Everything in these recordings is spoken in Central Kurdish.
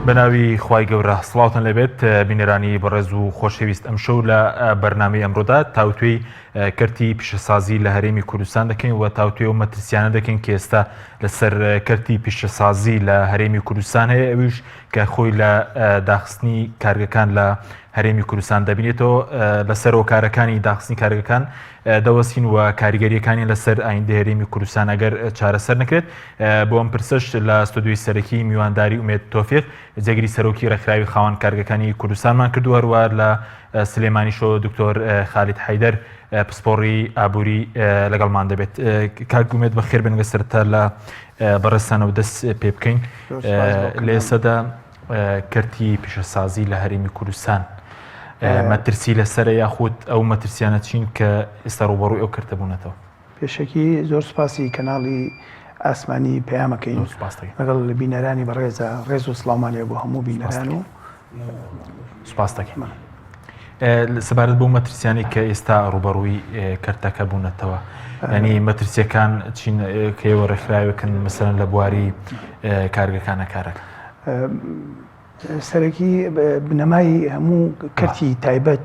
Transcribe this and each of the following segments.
بەناوی خوای گەورە سڵاوتان لەبێت بینێرانی بەڕێز و خۆشەویست ئەمشەو لە بەرنامەی ئەمڕۆدا تاوتوێی کەرتی پیشەسازی لە هەرێمی کوردستان دەکەین و تاوتوێ و مەترسیانە دەکەین کە ئێستا لەسەر کەرتی پیشەسازی لە هەرێمی کوردستان هەیە ئەویش کە خۆی لە داخستنی کارگەکان لە هەرێمی کوردستان دەبینێتەوە لەسەر هۆکارەکانی داخستنی کارگەکان دەوەستین و کاریگەریەکانی لەسەر ئایندە هەرێمی کوردستان ئەگەر چارەسەر نەکرێت بۆ ئەم پرسش لە ستۆدیۆی سەرەکی میوانداری ئومێد تۆفیق جێگری سەرۆکی ڕێکخراوی خاوەن کارگەکانی کوردستانمان کردو هەروە لە سلێمانیشۆ دکتۆر خالید حەیدەر پسپۆڕی ئابووری لەگەڵمان دەبێت. کاک ئومێد بەخێر بنگە سەرەتا لە بەڕێستانەوە دەست پێ بکەین لە ئێستادا کەرتی پیشەسازی لە هەرێمی کوردستان مەترسی لەسەرە یاخود ئەو مەترسیانە چین کە ئێستا ڕوبەڕووی ئەو کەرتە بوونەتەوە؟ پێشەکی زۆر سوپاسی کەناڵی ئاسمانی پەیامەکەین لەگەڵ بینەرانی بەڕێزە ڕێز و سڵامانیە بۆ هەموو بینەران و سوپاس دەکەین. سەبارەت بۆ مەترسیانی کە ئێستا ڕوبەڕووی کەرتەکە بوونەتەوە، ینی مەترسیەکان چین کەیەوە ڕێکخراوەکەن مەسەلەن لە بواری کارگەکانە کارەکە؟ سەرەکی بنەمای هەموو کەرتی تایبەت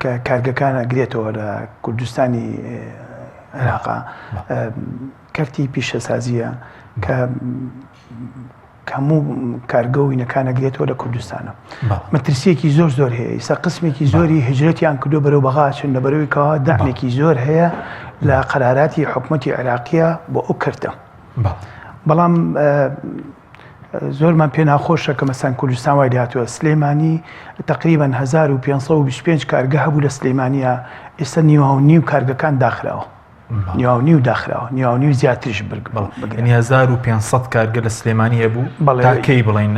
کە کارگەکانە گرێتەوە لە کوردستانی عێراقا کەرتی پیشەسازیە کە هەموو کارگە و وینەکانە گرێتەوە لە کوردستانە. مەترسیەکی زۆر زۆر هەیە. ئێستا قسمێکی زۆری هجرەتیان کردو بەرەو بەغاچن لە بەرەوەی کەوا داعمێکی زۆر هەیە لە قەراراتی حکوومەتی عێراقیە بۆ ئەو کەرتە. بەڵام زۆرمان پێ ناخۆشە کە مەسەن کوردستان وای دەهاتووە سلێمانی تقریباً 1525 کارگە هەبوو لە سلێمانیە، ئێستا نیو کارگەکان داخراوە، نیو داخراوە، نیو زیاتریش بگەنی 1500 کارگە لە سلێمانی هەبوو تاکەی بڵین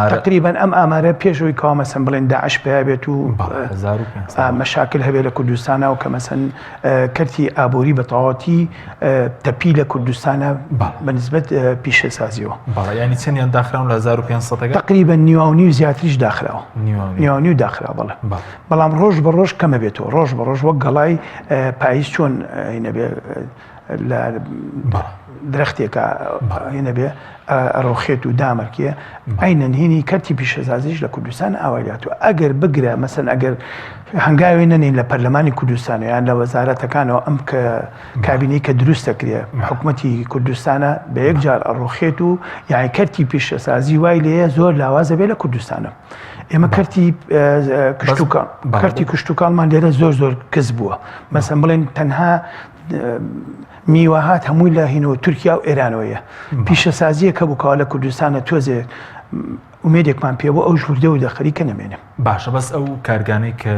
تقریباً ئەم ئامارە پێشەوەی کەوا مەسەن بڵێن داعش پێیا بێت و مەشاکل هەبێت لە کوردستانە و کە مەسەن کەرتی ئابووری بە تەواوەتی تەپی لە کوردستانە بەنسبەت پیشەسازیەوە. ینی چەندیان داخراون لە 1500 تقریباً نیو زیاتریش داخراوە، نیو داخراوە. بەڵام ڕۆژ بە ڕۆژ کەمە بێتەوە، ڕۆژ بە ڕۆژ وەک گەڵای پاییز چۆن هینەبێ لە درەختێکە هێنەبێ ڕۆخێت و دامەرکیە ئەینەن هینی کەرتی پیشەسازیش لە کوردستان ئاوایاتوە. ئەگەر بگرە مەسەن ئەگەر هەنگاوی نەنین لە پەرلەمانی کوردستان یان لە وەزارەتەکانەوە ئەم کە کابینەی کە دروست دەکرێ حکوومەتی کوردستانە بە یەکجار ئەڕۆخێت و یانی کەرتی پیشەسازی وای لێیە زۆر لاوازە بێ لە کوردستانە. ئێمە کەرتی کشتتوکانمان لێرە زۆر کەس بووە. مەسەن بڵێن تەنها میوەهات هەمووی لە هینەوە تورکیا و ئێرانەوەیە. پیشەسازیە کە بووکەوە لە کوردستانە تۆزێ ئومێدێکمان پێبوو ئەو ژوردە و دەخەریکە نەمێنێ. باشە، بەس ئەو کارگانەی کە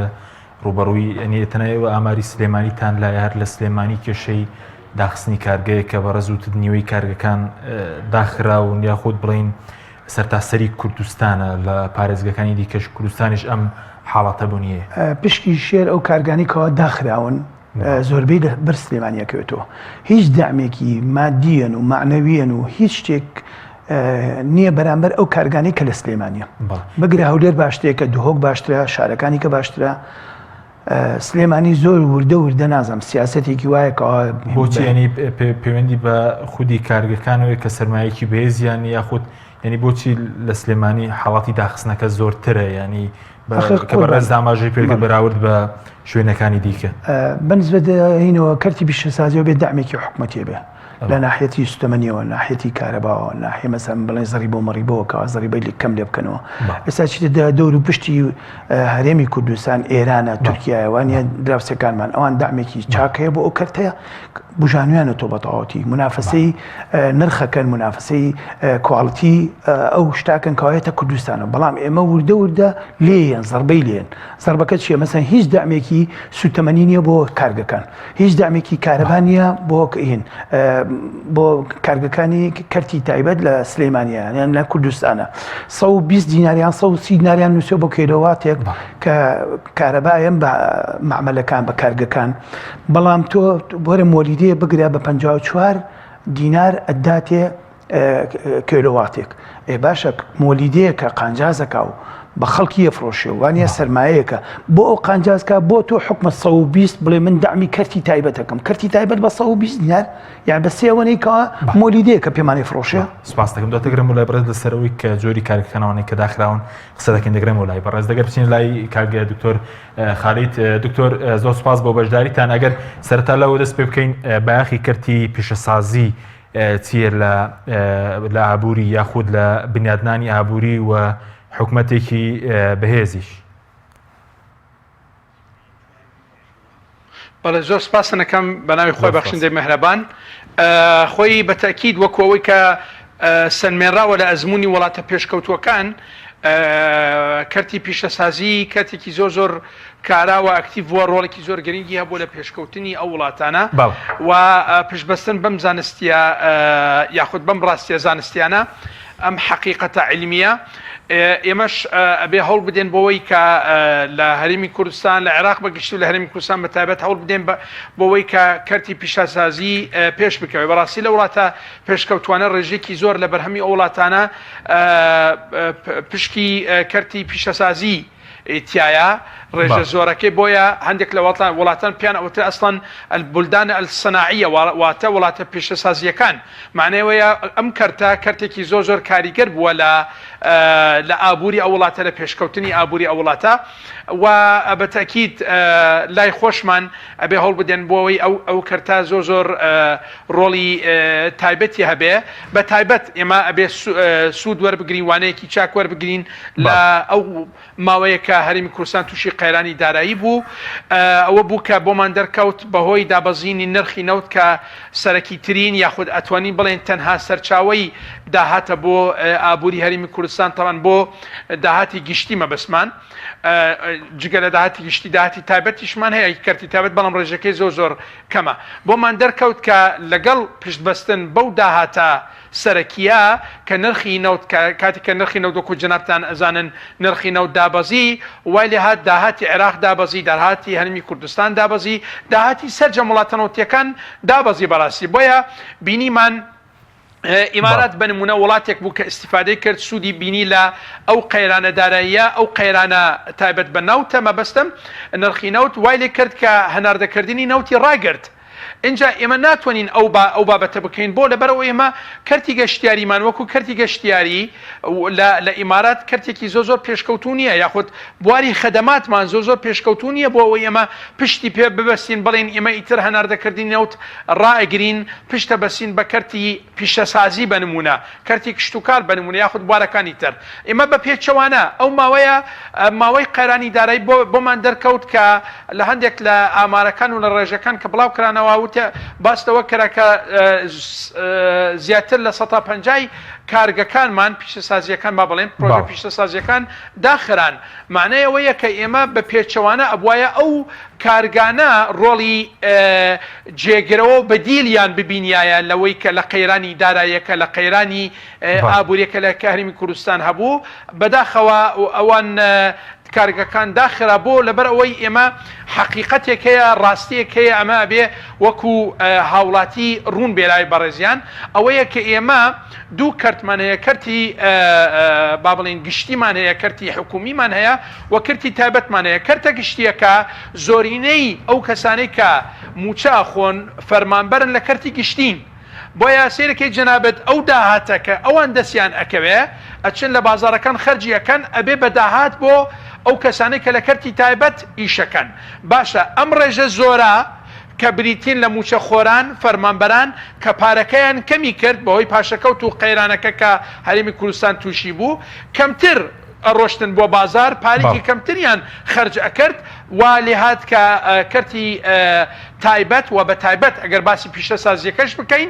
ڕوبەڕووی ئەنیێتەنایەوە ئاماری سلێمانیتان لای هەر لە سلێمانی کێشەی داخستنی کارگەیە کە بە ڕێزوتت نیوەی کارگەکان داخراون یاخود بڵین سەرتاسەری کوردستانە لە پارێزگەکانی دیکەش کوردستانیش ئەم حاڵەتە بوونیە. پشتی شێر ئەو کارگانی کەەوە داخراون زۆربەی بەر سلێمانیەکەوێتەوە. هیچ دامێکی مادیەن و معنەویەن و هیچ شتێک نییە بەرامبەر ئەو کارگانی کە لە سلێمانیە. بگرە هەولێر باشتەیە کە دوهۆک باشترە، شارەکانی کە باشترە. سلێمانی زۆر وردە نازانم سیاسەتێکی وایە کە بۆچی ینی پەیوەندی بە خودی کارگەکانەوەی کە سەرمایەکی بەهێزیان یاخود ینی بۆچی لە سلێمانی حاڵاتی داخستنەکە زۆرترە، ینی کە بەڕێز داماژەی پێگە بەراورد بە شوێنەکانی دیکە بەنسبەت هینەوە کەرتی پیشەسازیەوە بێ دامێکی حکوومەتی بێ لە ناحیەتی سوتەمەنیەوە، ناحیەتی کارەباوە، ناحیە مەسەن بڵێن زەریبە و مەڕیبەوەکەوە زەریبەی لێ کەم لێ بکەنەوە. ئێستا چیتە دەور و پشتی هەرێمی کوردستان ئێرانە، تورکیایەوانە دراوسەکانمان ئەوان دامێکی چاکەیە بۆ ئەو کەرتەیە بژانویانە تۆ بەتەواوەتی منافسەی نرخەکەن، منافسەی کواڵیتی ئەو شتاکەن کەوایەتە کوردستانە. بەڵام ئێمە وردە لێیان زەربەی لێن. زەربەکە چیە؟ مەسەن هیچ دامێکی سوتەمەنی نییە بۆ کارگەکان، هیچ دامێکی کارەبا نییە بۆ کارگەکانی کەرتی تایبەت لە سلێمانیان یان لە کوردستانە. 120 دیناریان 130 دیناریان نووسێ بۆ کێرەواتێک کە کارەبایەن بە معمەلەکان بە کارگەکان. بەڵام تۆ بۆرە مۆلیدەیە بگرە بە 54 دینار ئەداتێ کێلۆواتێک. باشە مۆلیدەیە کە قانجازەکە و بە خەڵکی ئەفرۆشێ وانە سەرمایەیەکە بۆ ئەو قانجازکە بۆ تۆ حکومە 120 بڵێ من دامی کەرتی تایبەتەکەم کەرتی تایبەت بە 120 دینار یان بە سێوەنەیەکەوە مۆلیدەیەکە پێمانەی فرۆشێ. سپاس دەکەم دواتەگرم لای بەڕێز لەسەرەوەی کە جۆری کارەکەنەوەی کە داخراون قسە دەکەین دەگرێمەوە لای بەڕێز دەگەر بچین لای کاگە دکتۆر خالید. دکتۆر زۆر سپاس بۆ بەشداریتان. ئەگەر سەرەتا لەوە دەست پێ بکەین بەیاخی کەرتی پیشەسازی چیە لە ئابووری یاخود لە بنیادنانی ئابووری و حکومەتێکی بەهێزیش. بەڵێ زۆر سپاسنەکەم بە ناوی خۆی بەخشندەی مەهرەبان. خۆی بەتەکید وەکەوەی کە سەرمێنراوە لە ئەزمموی وڵاتە پێشکەوتوەکان کەرتی پیشەسازی کاتێکی زۆر کاراوە ئەکتیڤ بووە ڕۆڵێکی زۆر گرنگی هەبوو لە پێشکەوتنی ئەو وڵاتانە و پشتبەستن بەم زانستیە یاخود بەم ڕاستیە زانستیانە ئەم حەقیقەتە علمیە. ئێمەش ئەبێ هەوڵ بدەین بۆەوەی کە لە هەرێمی کوردستان لە عێراق بەگشتی و لە هەرێمی کوردستان بەتایبەت هەوڵ بدەین بۆەوەی کە کەرتی پیشەسازی پێش بکەوێت. بەڕاستی لە وڵاتە پێشکەوتوانە ڕێژێکی زۆر لە بەرهەمی ئەو وڵاتانە پشکی کەرتی پیشەسازی تایە ڕێژە زۆرەکەی بۆیە هەندێک لە وڵاتان پیان ئەوتر ئەسڵەن بولدانە ئەلسەناعیە واتە وڵاتە پیشەسازیەکان معنەوەیە ئەم کەرتێکی زۆر کاریگەر بووە لە ئابووری ئەو وڵاتە لە پێشکەوتنی ئابووری ئەو وڵاتە و بەتەکید لای خۆشمان ئەبێ هەوڵ بدەن بۆەوەی ئەو کەرتە زۆر ڕۆڵی تایبەتی هەبێ بە تایبەت ئێمە ئەبێ سوود وەربگرین وانەیەکی چاک وەربگرین لە ئەو ماوەیە کە هەرێمی کوردستان تووشی قەیرانی دارایی بوو. ئەوە بوو کە بۆمان دەرکەوت بەهۆی دابەزینی نرخی نەوت کە سەرەکی ترین یاخود ئەتوانین بڵێن تەنها سەرچاوی داهاتە بۆ ئابووری هەرێمی کوردستان تەوان بۆ داهاتی گشتی مەبەسمان جگە لە داهاتی گشتی داهاتی تایبەتیشمان هەیە کەرتی تایبەت بەڵام ڕێژەکەی زۆر کەمە. بۆمان دەرکەوت کە لەگەڵ پشتبەستن بەو داهاتە سەرەکیە کە نرخی نەوت کاتی کە نرخی نەوت وەکو جەنابتان ئەزانن نرخی نەوت دابەزی وای لێ هات داهاتی عێراق دابەزی داهاتی هەرێمی کوردستان دابەزی داهاتی سەرجەم وڵاتە نەوتیەکان دابەزی بەڕاستی. بۆیە بینیمان ئیمارات بنمونە وڵاتێک بوو کە ئیسیفادەی کرد سوودی بینی لە ئەو قەیرانە داراییە ئەو قەیرانە تایبەت بە نەوتە مەبەستم نرخی نەوت وای لێ کرد کە هەناردەکردنی نەوتی ڕاگرت. اینجا ئێمە ناتوانین ئەو بابەتە بکەین بۆ لەبەرەوە ئێمە کەرتی گەشتیاریمان وەکو کەرتی گەشتیاری لە ئیمارات کەرتێکی زۆر پێشکەوتو نییە یاخود بواری خەدەماتمان زۆر پێشکەوتو نییە بۆ ئەوەی ئێمە پشتی پێ ببەستین بڵێن ئێمە ئیتر هەناردەکردنی نەوت ڕائگرین پشتە بەسین بە کەرتی پیشەسازی بنمونە کەرتی کشتتوکار بنمونە یاخود بوارەکانی تر. ئێمە بە پێچەوانە ئەو ماوەی قەیرانی دارایی بۆمان دەرکەوت کە لە هەندێک لە ئامارەکان و لە ڕێژەکان کە بڵاو کرانەوە باستەوە کەراکە زیاتر لە 150 کارگەکانمان پیشەسازیەکان با بڵێن پرۆژە پیشەسازیەکان داخران معنەیەوەیە کە ئێمە بە پێچەوانە ئەبوایە ئەو کارگانە ڕۆڵی جێگرەوە بەدیلیان ببینایە لەوەی کە لە قەیرانی داراییەکە لە قەیرانی ئابووریەکە لە هەرێمی کوردستان هەبوو بەداخەوە ئەوان کارگەکان داخرا بۆ لەبەر ئەوەی ئێمە حەقیقەتێکەیە ڕاستیەکەیە ئەمە بێ وەکو هاوڵاتی ڕوون بێرای بەڕێزیان ئەوەیە کە ئێمە دوو کەرتمان هەیە کەرتی با بڵێن گشتیمان هەیە کەرتی حکومیمان هەیە و کەرتی تایبەتمان هەیە کەرتە گشتیەکە زۆرینەی ئەو کەسانەی کە موچە خۆن فەرمانبەرن لە کەرتی گشتین بۆیە سیرەکەی جەنابەت ئەو داهاتەکە ئەوان دەستیان ئەکەوێ ئەچن لە بازارەکان خەرجیەکەن ئەبێ بە داهات بۆ ئەو کەسانەی کە لە کەرتی تایبەت ئیشەکەن. باشە ئەم ڕێژە زۆرە کە بریتین لە موچە خۆران فەرمانبەران کە پارەکەیان کەمی کرد بەهۆی پاشەکەوت و قەیرانەکە کە هەرێمی کوردستان تووشی بوو کەمتر ئەڕۆشتن بۆ بازار پارێکی کەمتریان خەرج ئەکرد وا لێهات کە کەرتی تایبەت و بە تایبەت ئەگەر باسی پیشەسازیەکەش بکەین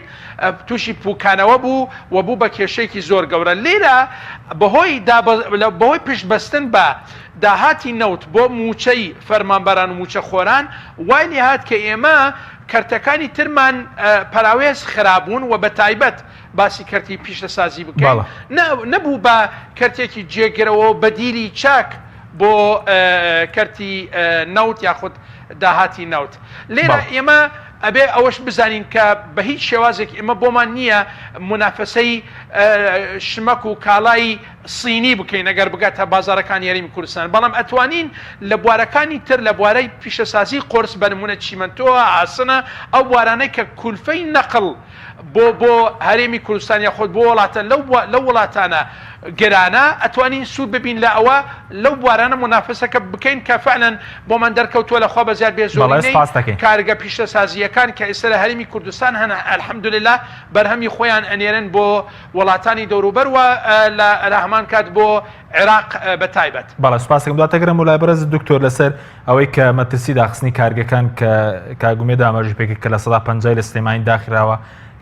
تووشی پوکانەوە بوو و بوو بە کێشەیەکی زۆر گەورە. لێرە بەهۆی پشتبەستن بە داهاتی نەوت بۆ موچەی فەرمانبەران و موچە خۆران وای لێهات کە ئێمە کەرتەکانی ترمان پەراوێز خرابوون و بە تایبەت باسی کەرتی پیشەسازی بکەین نەبوو بە کەرتێکی جێگرەوە بەدیلی چاک بۆ کەرتی نەوت یاخود داهاتی نەوت. لێرە ئێمە ئەبێ ئەوەش بزانین کە بە هیچ شێوازێک ئێمە بۆمان نییە منافەسەی شمەک و کاڵایی سینی بکەین ئەگەر بگاتە بازارەکان یاریمی کوردستان، بەڵام ئەتوانین لە بوارەکانی تر لە بوارەی پیشەسازی قۆرس بە نمونە چیمەنتۆوە ئاسنە ئەو بوارانەی کە کولفەی نەقڵ بۆ هەرێمی کوردستان یاخۆت بۆ وڵاتە لەو وڵاتانە گرانە ئەتوانین سوود ببین لە ئەوە لەو بوارانە منافەسەکە بکەین کە فعلەن بۆمان دەرکەوتووە لەخوا بەزیاد بێ زۆرینەی کارگە پیشەسازیەکان کە ئێستا لە هەرێمی کوردستان هەن ئەلحەمدولێللا بەرهەمی خۆیان ئەنێرن بۆ وڵاتانی دەوروبەر و لە هەمان کات بۆ عێراق بەتایبەت. بەڵێ سوپاسێکم دواتەگرم وڵای بەرز دکتۆر لەسەر ئەوەی کە مەترسی داخستنی کارگەکان کە کاگومێدا ئاماژی پێکرد کە لە 150 لە سلێمانی داخراوە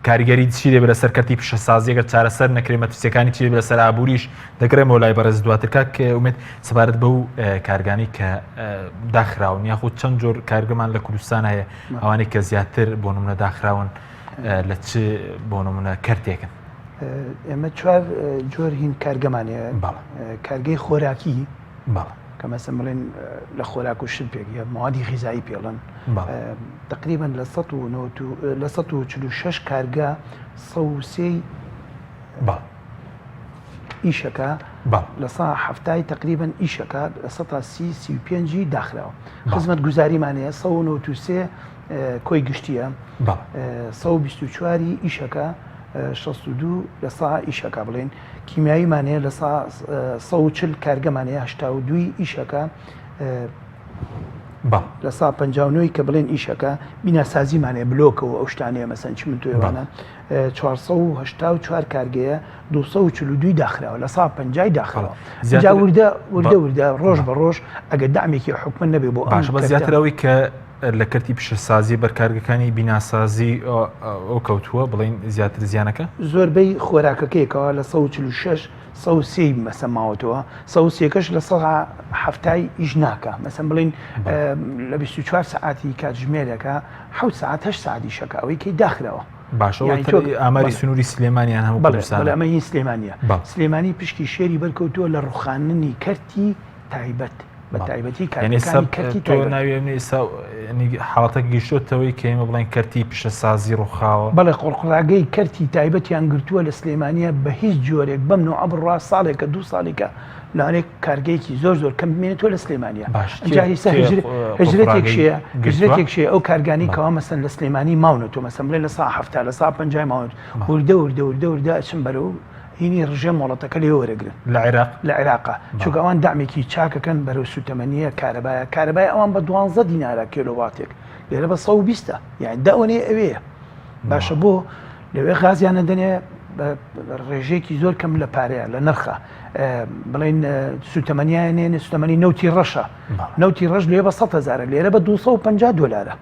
کاریگەری چی لێ لەسەر کەرتی پیشەسازی ئەگەر چارەسەر نەکرێ مەترسیەکانی چی لێ لەسەر ئابووریش دەگرێمەوە لای بەرز دواتر کاک ئومێد سەبارەت بەو کارگانی کە داخراون یاخود چەند جۆر کارگەمان لە کوردستان هەیە ئەوانەی کە زیاتر بۆ نمونە داخراون لە چ بۆ نمونە کەرتێکن؟ ئێمە چوار جۆر هین کارگەمانەیە. کارگەی خۆراکی کە مەسەڵەن بڵێن لە خۆراک و شت پێک موادی غیزایی پێڵن تقریبا لە 146 کارگە 130 ئیشەکە لە 170 تقریبا ئیشەکە لە 135 داخراوە. خزمەت گوزاریمانەیە 193 کۆی گشتیە 124 ئیشەکە 62 لە 100 ئیشەکە بڵێن کیمیاییمانەیە لە 140 کارگەمانەیە 82 ئیشەکە لە 159 کە بڵێن ئیشەکە بیناسازیمانێ بلۆکەوە ئەو شتانەیە مەسەن چ من توێوانە 484 کارگەیە 242 داخراوە لە 150 داخراوە. جا وردە ڕۆژ بە ڕۆژ ئەگە دامێکی حکومت نەبێ بۆ باش بە زیاترەوەی کە لە کەرتی پیشەسازی بەرکارگەکانی بیناسازی ئەو کەوتووە بڵین زیاتر زیانەکە زۆربەی خۆراکەکەیەکەوە لە 146 130 مەسە ماوەتەوە 130کەش لە 170 ئیش ناکە مەسەن بڵین لە 24 سعاتی کاتژمێرەکە 7 ساعت 8 ساعتی شەکە ئەوەی کەی داخرەوە. باشەوە ئاماری سنووری سلێمانیان هەموو کوردستان ئەمەی سلێمانیە سلێمانی پشتی شێری بەرکەوتووە لە ڕوخاندنی کەرتی تایبەت بە تایبەتی کارتی تۆ ناوێنی حاڵەتە گەیشتۆتەوەی کە ئێمە بڵێن کەرتی پیشەسازی ڕووخاوە بەڵێ قوڵقڕاگەی کەرتی تایبەتیان گرتووە لە سلێمانیە بە هیچ جۆرێک بەم نوع ئەبڕوا ساڵێکە 2 ساڵێکە لەوانەیە کارگەیەکی زۆر کەم بمێنێتەوە لە سلێمانیە هجرێتێک شێ ئەو کارگانی کەوا مەسەن لە سلێمانی ماونەتەوە مەسەن بڵێ لە 170 لە 150 ماونێت وردە ئەچن بەرەو هینی ڕژێ مۆڵەتەکە لێ وەرەگرن لە عێراقا چونکە ئەوان دامێکی چاکەکەن بەرەو سوتەمەنیە کارەبای ئەوان بە 12 دینارە کیلۆواتێک لێرە بە 120 یعنی داوەنێ ئەوەیە باشە بۆ لەوێ غازیانە دەنێ ڕێژەیەکی زۆر کەم لە پارەیە لە نرخە بڵین سوتەمەنیانێنێ سوتەمەنی نەوتی ڕەشە نەوتی ڕەش لێ بە 100,000 لێرە بە 250 دلارە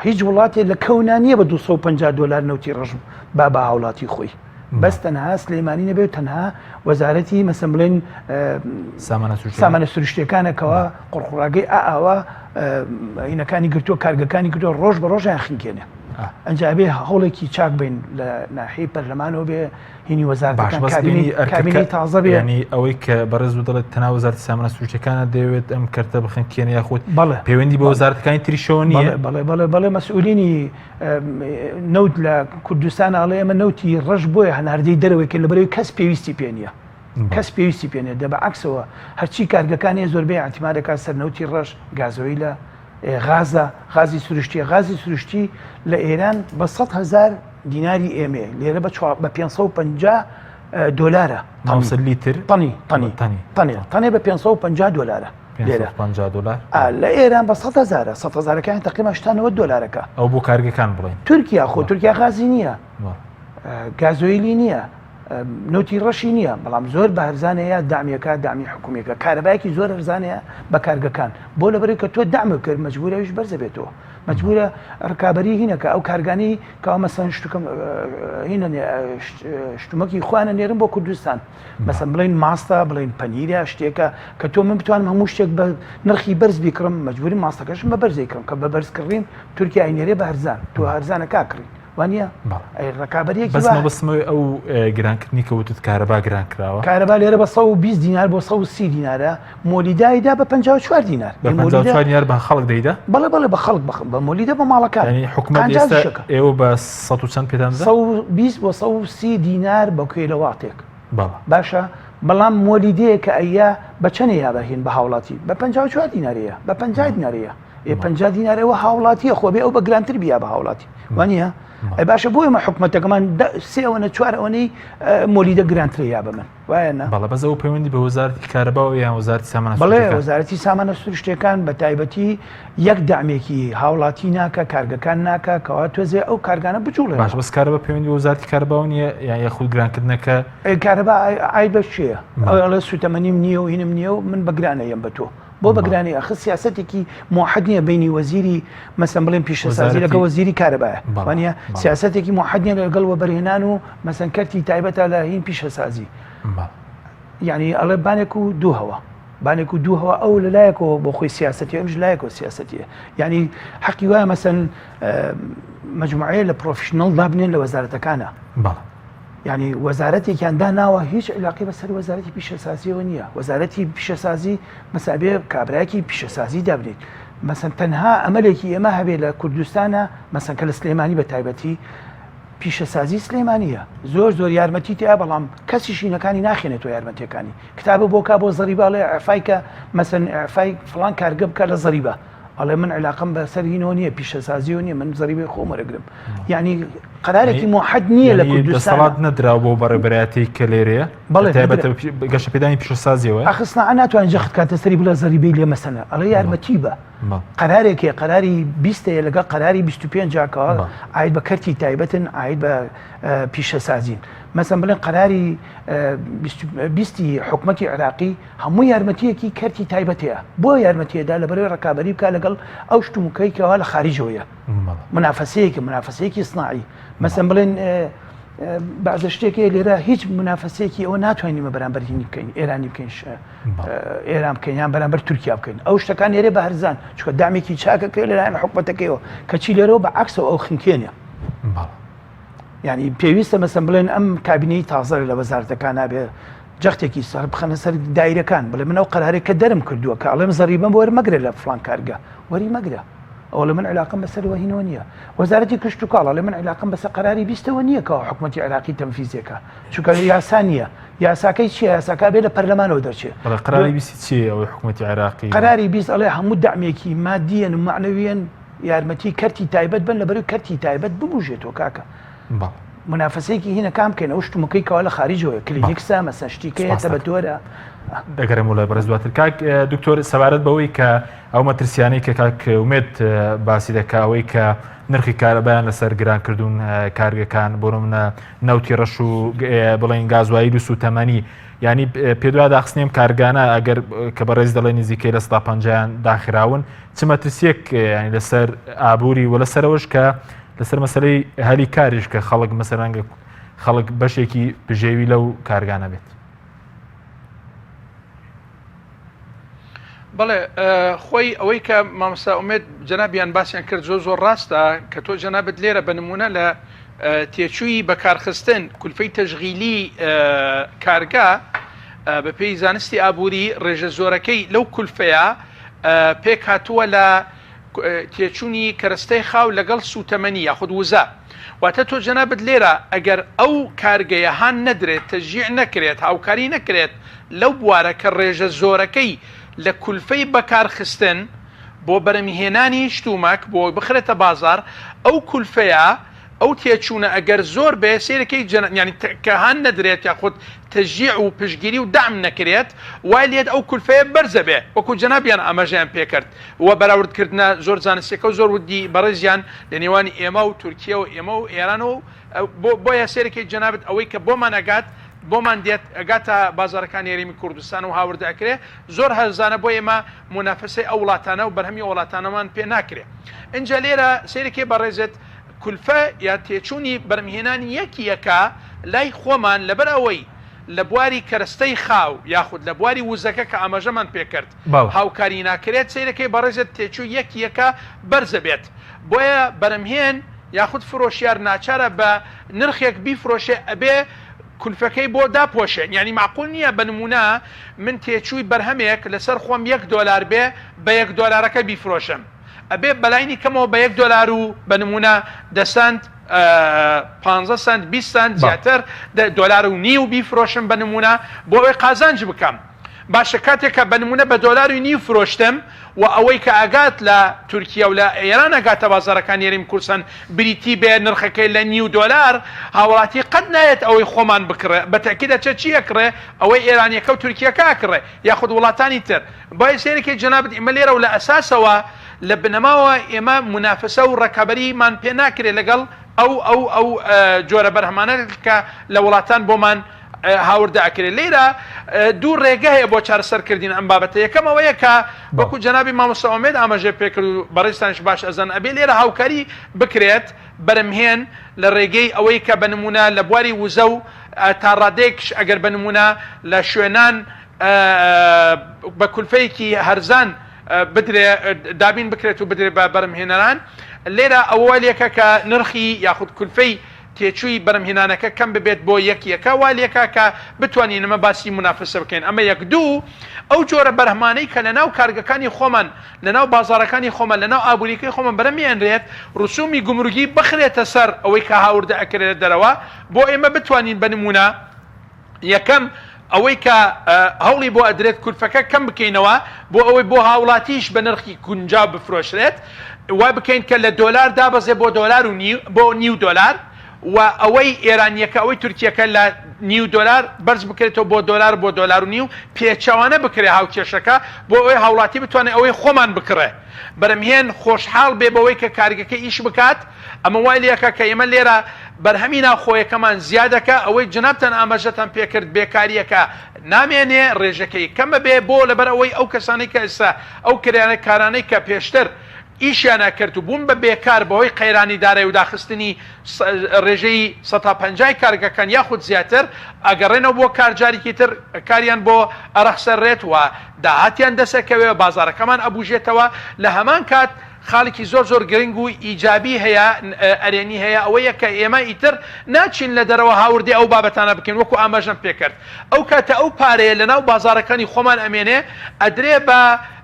هیچ وڵاتێ لە کەونانیە بە 250 دلار نەوتی ڕەش با هاوڵاتی خۆی بەس تەنها سلێمانی نەبێت تەنها وەزارەتی مەسەن بڵێن سامانە سروشتەکانەکەوە قوڕخوراگەی ئاوا هینەکانی گرتووە کارگەکانی کردووە ڕۆژ بە ڕۆژیان خینکێنێ ئەنجا بێ هەوڵێکی چاک بین لە ناحیەی پەرلەمانەوە بێ هینی وەزارەتەکان کابینەی تازە بێ ینی ئەوەی کە بەڕێز و دەڵێت تەنها وەزارەتی سامانە سروشتەکانە دەوێت ئەم کەرتە بخەنکێنە یاخود پەیوەندی بە وەزارەتەکانی تریشەوە نییە بەڵێ مەسئولینی نەوت لە کوردستان ئاڵێ ئەمە نەوتی ڕەش بۆیە هەناردەی دەرەوەیکە لەبەرەوەی کەس پێویستی پێ نییە کەس پێویستی پێنێ دە بە عکسەوە هەرچی کارگەکانی زۆربەی ئەتیمادەکە سەر نەوتی ڕەش گازەوەی لە غازی سروشتی لە ئێران بە 100,000 دیناری ئێمێ لێرە بە 550 دلارە لیتر تەنێ بە 550 دلارە لێرە لە ئێران بە 100,000 تقریبا 90 دلارەکە ئەو بۆ کارگەکان بڵێن تورکیا غازی نییە گازۆیلی نییە نوتی ڕەشی نییە بەڵام زۆر بە هەرزانەیە دامیەکە دامی حکوومیەکە کارەبایەکی زۆر هەرزانەیە بە کارگەکان بۆ لەبەرەوەی کە تۆ دامە کرد مەجبورەویش بەرزە بێتەوە مەجبورە ڕکابەری هینەکە ئەو کارگانی کەوا مەسەن شتومەکی خوانە نێرن بۆ کوردستان مەسەن بڵین ماستە بڵین پەنیرە شتێکە کە تۆ من بتوانم هەموو شتێک بە نرخی بەرز بیکڕم مەجبوری ماستەکەشم بە بەرزێکم کە بە بەرزکردین تورکیا ئاینێرێ بە هەرزان تۆ هەرزانە کاکڕین وانە ڕکابەرێکی بەسمە بەسمەوەی ئەو گرانکردنی کەوتت کارەبا گران کراوە کارەبا لێرە بە 120 دینار بۆ 130 دینارە مۆلیدایدا بە 54 دینار بە 54 دینار بە خەڵک دەیدا بەڵێ بە خەڵک بە مۆلیدە بە ماڵەکان ینی حکومەت ئێستا ئێوە بە 100 چەند پێدان 120 بۆ 130 دینار بە کوێلەواتێک باشە بەڵام مۆلیدەیە کە ئەیە بە چەنەیە بەهێن بە هاوڵاتی بە 54 دینارەیە بە 50 دینارەیە 50 دینارەوە هاوڵاتیە خۆ بێ ئەو بە گرانتر بیا بە هاوڵاتی وانە ئەی باشە بۆ ئێمە حکومەتەکەمان سێوەنە چوارەوەی مۆلیدە گرانتریا بە من وایە بەڵە بەز ئەو پەیوەندی بە وەزارەتی کارەبا و یان وەزارەتی سامانە بەڵێ وەزارەتی سامانە سروشتەکان بە تایبەتی یەک دامێکی هاوڵاتی ناکە کارگەکان ناکە کەوا توێزێ ئەو کارگانە بجوڵێ باش بەس کارەبا پەیوەندی وەزارەتی کارەباوە نیە یان یەخود گرانکردنەکە کارەبا ئای بە چییە ئەڵێ سوتەمەنیم نییە و هینم نییە و من بەگرانەیەم بە تۆ بۆ بەگرانی ئەخ سیاسەتێکی موحد نییە بینی وەزیری مەسەن بڵێن پیشەسازی لەگە وەزیری کارەبایە وانە سیاسەتێکی موحد نییە لەگەڵ وەبەرهێنان و مەسەن کەرتی تایبەتە لە هین پیشەسازی یعنی ئەڵێ بانێک و دووهەوە بانێک و دووهەوە ئەو لەلایەکەوە بۆ خۆی سیاسەتی ئەمش لایەکەوە سیاسەتیە یعنی حەقی وایە مەسەن مەجموعەیە لە پرۆفشنەڵ دابنێن لە وەزارەتەکانە ینی وەزارەتێکیان داناوە هیچ علاقی بەسەر وەزارەتی پیشەسازیەوە نییە وەزارەتی پیشەسازی مەسابێ کابراایکی پیشەسازی دابنێت مەسەن تەنها ئەمەلێکی ئێمە هەبێ لە کوردستانە مەسەن کە لە سلێمانی بە تایبەتی پیشەسازی سلێمانیە زۆر یارمەتی تیا بەڵام کەسی شینەکانی ناخێنێتەوە یارمەتیەکانی کتابە بۆ کا بۆ زەریباڵێ ئەفایکە مەسەن ئەفای فلان کارگە بکە لە زەریبە ئەڵێ من علاقم بە سەرینەوە نییە پیشەسازیەوە نیە من زەریبی خۆم وەرەگرم یعنی قرارێکی موحد نییە لە کوردستان دەسەڵات نەدراوە بۆ بەڕێبەرایەتی کە لێرەیە گەشە پێدانی پیشەسازیەوە ئەخستنا ناتوانین جەخت کاتە سەری بڵە زەریبەی لێ مەسەنە ئەڵێ یارمەتی بە قرارێکی قراری 20 لەگە قراری 25 جاکەوە ئاید بە کەرتی تایبەتن ئاید بە پیشەسازین مەسەن بڵێن قراری 20 حکومەتی عراقی هەموو یارمەتیەکی کەرتی تایبەتەیە بۆ یارمەتیەدا لە بەرەوەی ڕکابەری بکە لەگەڵ ئەو شتومکەیکەوە لە خارجەوەیە منافەسەیەکی سناعی مەسەن بڵێن بەعزە شتێکی لێرە هیچ منافەسەیەکی ئەوە ناتوانینمە بەرامبەرهینی بکەین ئێرانی بکەین ئێران بکەینیان بەرامبەر تورکیا بکەین ئەو شتەکان لێرە بە هەرزان چکە دامێکی چاکەکە لەلایەن حکومەتەکەیەوە کەچی لێرەوە بە عکسەوە ئەو خنکێنە یعنی پێویستە مەسەن بڵێن ئەم کابینەی تازە لە وەزارەتەکان نابێ جەختێکی سەر بخەنە سەر دایرەکان بڵێ من ئەو قەرارێک کە دەرم کردووە کە ئەڵێم زەریبەم بۆ وەرمەگرە لە فلان کارگە وەری مەگرە ئەو لە من علاقم بەسەر وەهینەوە نییە وەزارەتی کشت و کاڵە لە من علاقم بەسەر قەراری 20ەوە نییە کە حکومەتی عراقی تەنفیزێکە چونکە یاسا نییە یاساکەی چیە یاساکە بێ لە پەرلەمانەوە دەرچێت قەراری 20 چیە ئەوەی حکومەتی عراقی قەراری 20 ئەڵێ هەموو دامێکی مادیەن و معنەویەن یارمەتی کەرتی تایبەت بن لە بەروی کەرتی تایبەت ببوژێتەوە کاکە منافەسەیەکی هینە کام بکەین ئەو شتومەکەی کەوا لە خارجەوە کلینیکسا مەسەن شتیکەیە تەبەتۆرە دەگەرم وڵای بەڕێز دواتر کاک دکتۆر سەبارەت بەوەی کە ئەو مەترسیانەی کە کاک ومێت باسی دەکاوەی کە نرخی کارەبایان لەسەر گرانکردوون کارگەکان بۆ منە نەوتی ڕەش و بڵێن گازوایی و سوتەمەنی ینی پێدوا داخستنیم کارگانە ئەگەر کە بەڕێز دەڵێ نزیکەی لە 150 داخراون چ مەترسیەک ینی لەسەر ئابووری و لەسەرەوەش کە لەسەر مەسەلەی هەلی کاریش کە خەڵک مەسەرانگە خەڵک بەشێکی بژێوی لەو کارگانە بێت بەڵێ خۆی ئەوەی کە مامۆستا ئومێد جەنابیان باسییان کرد زۆر ڕاستە کە تۆ جەنابەت لێرە بە نمونە لە تێچووی بەکارخستن کولفەی تەشغیلی کارگا بە پێی زانستی ئابووری ڕێژە زۆرەکەی لەو کولفەیە پێک هاتووە لە تێچوونی کەرەستەی خاو لەگەڵ سوتەمەنی یاخود وزە واتە تۆ جەنابەت لێرە ئەگەر ئەو کارگەیە هان نەدرێت تەژیع نەکرێت هاوکاری نەکرێت لەو بوارە کە ڕێژە زۆرەکەی لە کولفەی بەکارخستن بۆ بەرەمیهێنانی شتومەک بۆ بخرێتە بازار ئەو کولفەیە ئەو تێچوونە ئەگەر زۆر بێ سیرەکەی ینی کە هان نەدرێت یاخود تەژیع و پشگیری و دام نەکرێت وای لێت ئەو کولفەیە بەرزە بێ وەکو جەنابیان ئاماژەیان پێکرد وە بەراوردکردنە زۆر زانستیەکە و زۆر ودی بەڕێزیان لە نێوانی ئێمە و تورکیە و ئێمە و ئێرانەوە بۆیە سێرەکەی جەنابەت ئەوەی کە بۆمان ئەگات بۆمان دێت ئەگاتە بازارەکان یاریمی کوردستان و هاوردەکرێ زۆر هەرزانە بۆ ئێمە منافەسەی ئەو وڵاتانە و بەرهەمی وڵاتانەمان پێ ناکرێ اینجا لێرە سێرەکەی بەڕێزێت کولفە یا تێچوونی بەرمهێنانی یەکە لای خۆمان لەبەر ئەوەی لە بواری کەرەستەی خاو یاخود لە بواری وزەکە کە ئاماژەمان پێکرد هاوکاری ناکرێت سیرەکەی بەڕێزێت تێچوو یەکە بەرزە بێت بۆیە بەرمهێن یاخود فرۆشیار ناچارە بە نرخێک بیفرۆشێ ئەبێ کولفەکەی بۆ داپۆشێن ینی معقول نییە بە نمونە من تێچووی بەرهەمێک لەسەر خۆم $1 بێ بە $1 بیفرۆشم ئەبێ بەلاینی کەمەوە بە $1 و بە نمونە دەسەند 15 سنت 20 سنت زیاتر $1.5 بیفرۆشم بە نمونە بۆ ئەوەی قازانج بکەم باشە کاتێکە بە نمونە بە $1.5 فرۆشتم و ئەوەی کە ئاگات لە تورکیا و لە ئێران ئەگاتە بازارەکان یاریمی کوردستان بریتی بێ نرخەکەی لە $9 هاوڵاتی قەت نایەت ئەوەی خۆمان بکڕێ بەتەکیدە چی ئەکڕێ ئەوەی ئێرانیەکە و تورکیەکە ئەکڕێ یاخود وڵاتانی تر بای سێرەکەی جەنابەت ئێمە لێرە و لە ئەساسەوە لە بنەماوە ئێمە منافسە و ڕەکەبەریمان پێ ناکرێت لەگەڵ ئەو جۆرە بەرهەمانە کە لە وڵاتان بۆمان هاوردا ئەکرێت لێرە دوو ڕێگە هەیە بۆ چارەسەرکردین ئەم بابەتە یەکەم ئەوەیە کە وەکو جەنابی مامۆستا ئومێد ئاماژە پێکرد و بەڕێستانش باش ئەزان ئەبێ لێرە هاوکاری بکرێت بەرەمهێن لە ڕێگەی ئەوەی کە بە نمونە لە بواری وزە و تا ڕادێکش ئەگەر بە نمونە لە شوێنان بە کولفەیەکی هەرزان بدرێ دابین بکرێت و بدرێ بە بەرەمهێنەران لێرە ئەوە لێکە کە نرخی یاخود کولفەی تێچووی بەرەمهێنانەکە کەم ببێت بۆ یەکە وا لێکە کە بتوانین ئەمە باسی منافسە بکەین ئەمە 1-2 ئەو جۆرە بەرهەمانەی کە لەناو کارگەکانی خۆمان لەناو بازارەکانی خۆمان لەناو ئابوووریەکەی خۆمان بەرەمێنرێت ڕسومی گومرگی بخرێتە سەر ئەوەی کە هاوردە ئەکرێت دەرەوە بۆ ئێمە بتوانین بە نمونە یەکەم ئەوەی کە هەوڵی بۆ ئەدرێت کولفەکە کەم بکەینەوە بۆ ئەوەی بۆ هاوڵاتیش بە نرخی گونجاو بفرۆشرێت وای بکەین کە لە $1 دابەزێ بۆ $1.5 و ئەوەی ئێرانیەکە ئەوەی تورکیەکە لە $9 بەرز بکرێتەوە بۆ $1 پێچەوانە بکرێ هاوکێشەکە بۆ ئەوەی هاوڵاتی بتوانێت ئەوەی خۆمان بکڕێ بەرەمهێن خۆشحاڵ بێ بەوەی کە کارگەکە ئیش بکات ئەمە وای لێکە کە ئێمە لێرە بەرهەمی ناوخۆیەکەمان زیادەکە ئەوەی جنابتان ئاماژەتان پێکرد بێکاریەکە نامێنێ ڕێژەکەی کەمە بێ بۆ لەبەر ئەوەی ئەو کەسانەی کە ئێستا ئەو کارانەی کە پێشتر ئیشیانە کرد و بوون بە بێکار بەهۆی قەیرانی دارایی و داخستنی ڕێژەی 150 کارگەکان یاخود زیاتر ئەگەڕێنەوە بۆ کارجارێکی تر کاریان بۆ ئەرەخسەرڕێت و داهاتیان دەسەکەوێ بازارەکەمان ئەبوژێتەوە لە هەمان کات خاڵێکی زۆر گرنگ و ئیجابی هەیە ئەرێنی هەیە ئەوەیە کە ئێمە ئیتر ناچین لە دەرەوە هاوردی ئەو بابەتانە بکەین وەکو ئاماژەم پێکرد ئەو کاتە ئەو پارەیە لەناو بازارەکانی خۆمان ئەمێنێ ئەدرێ بە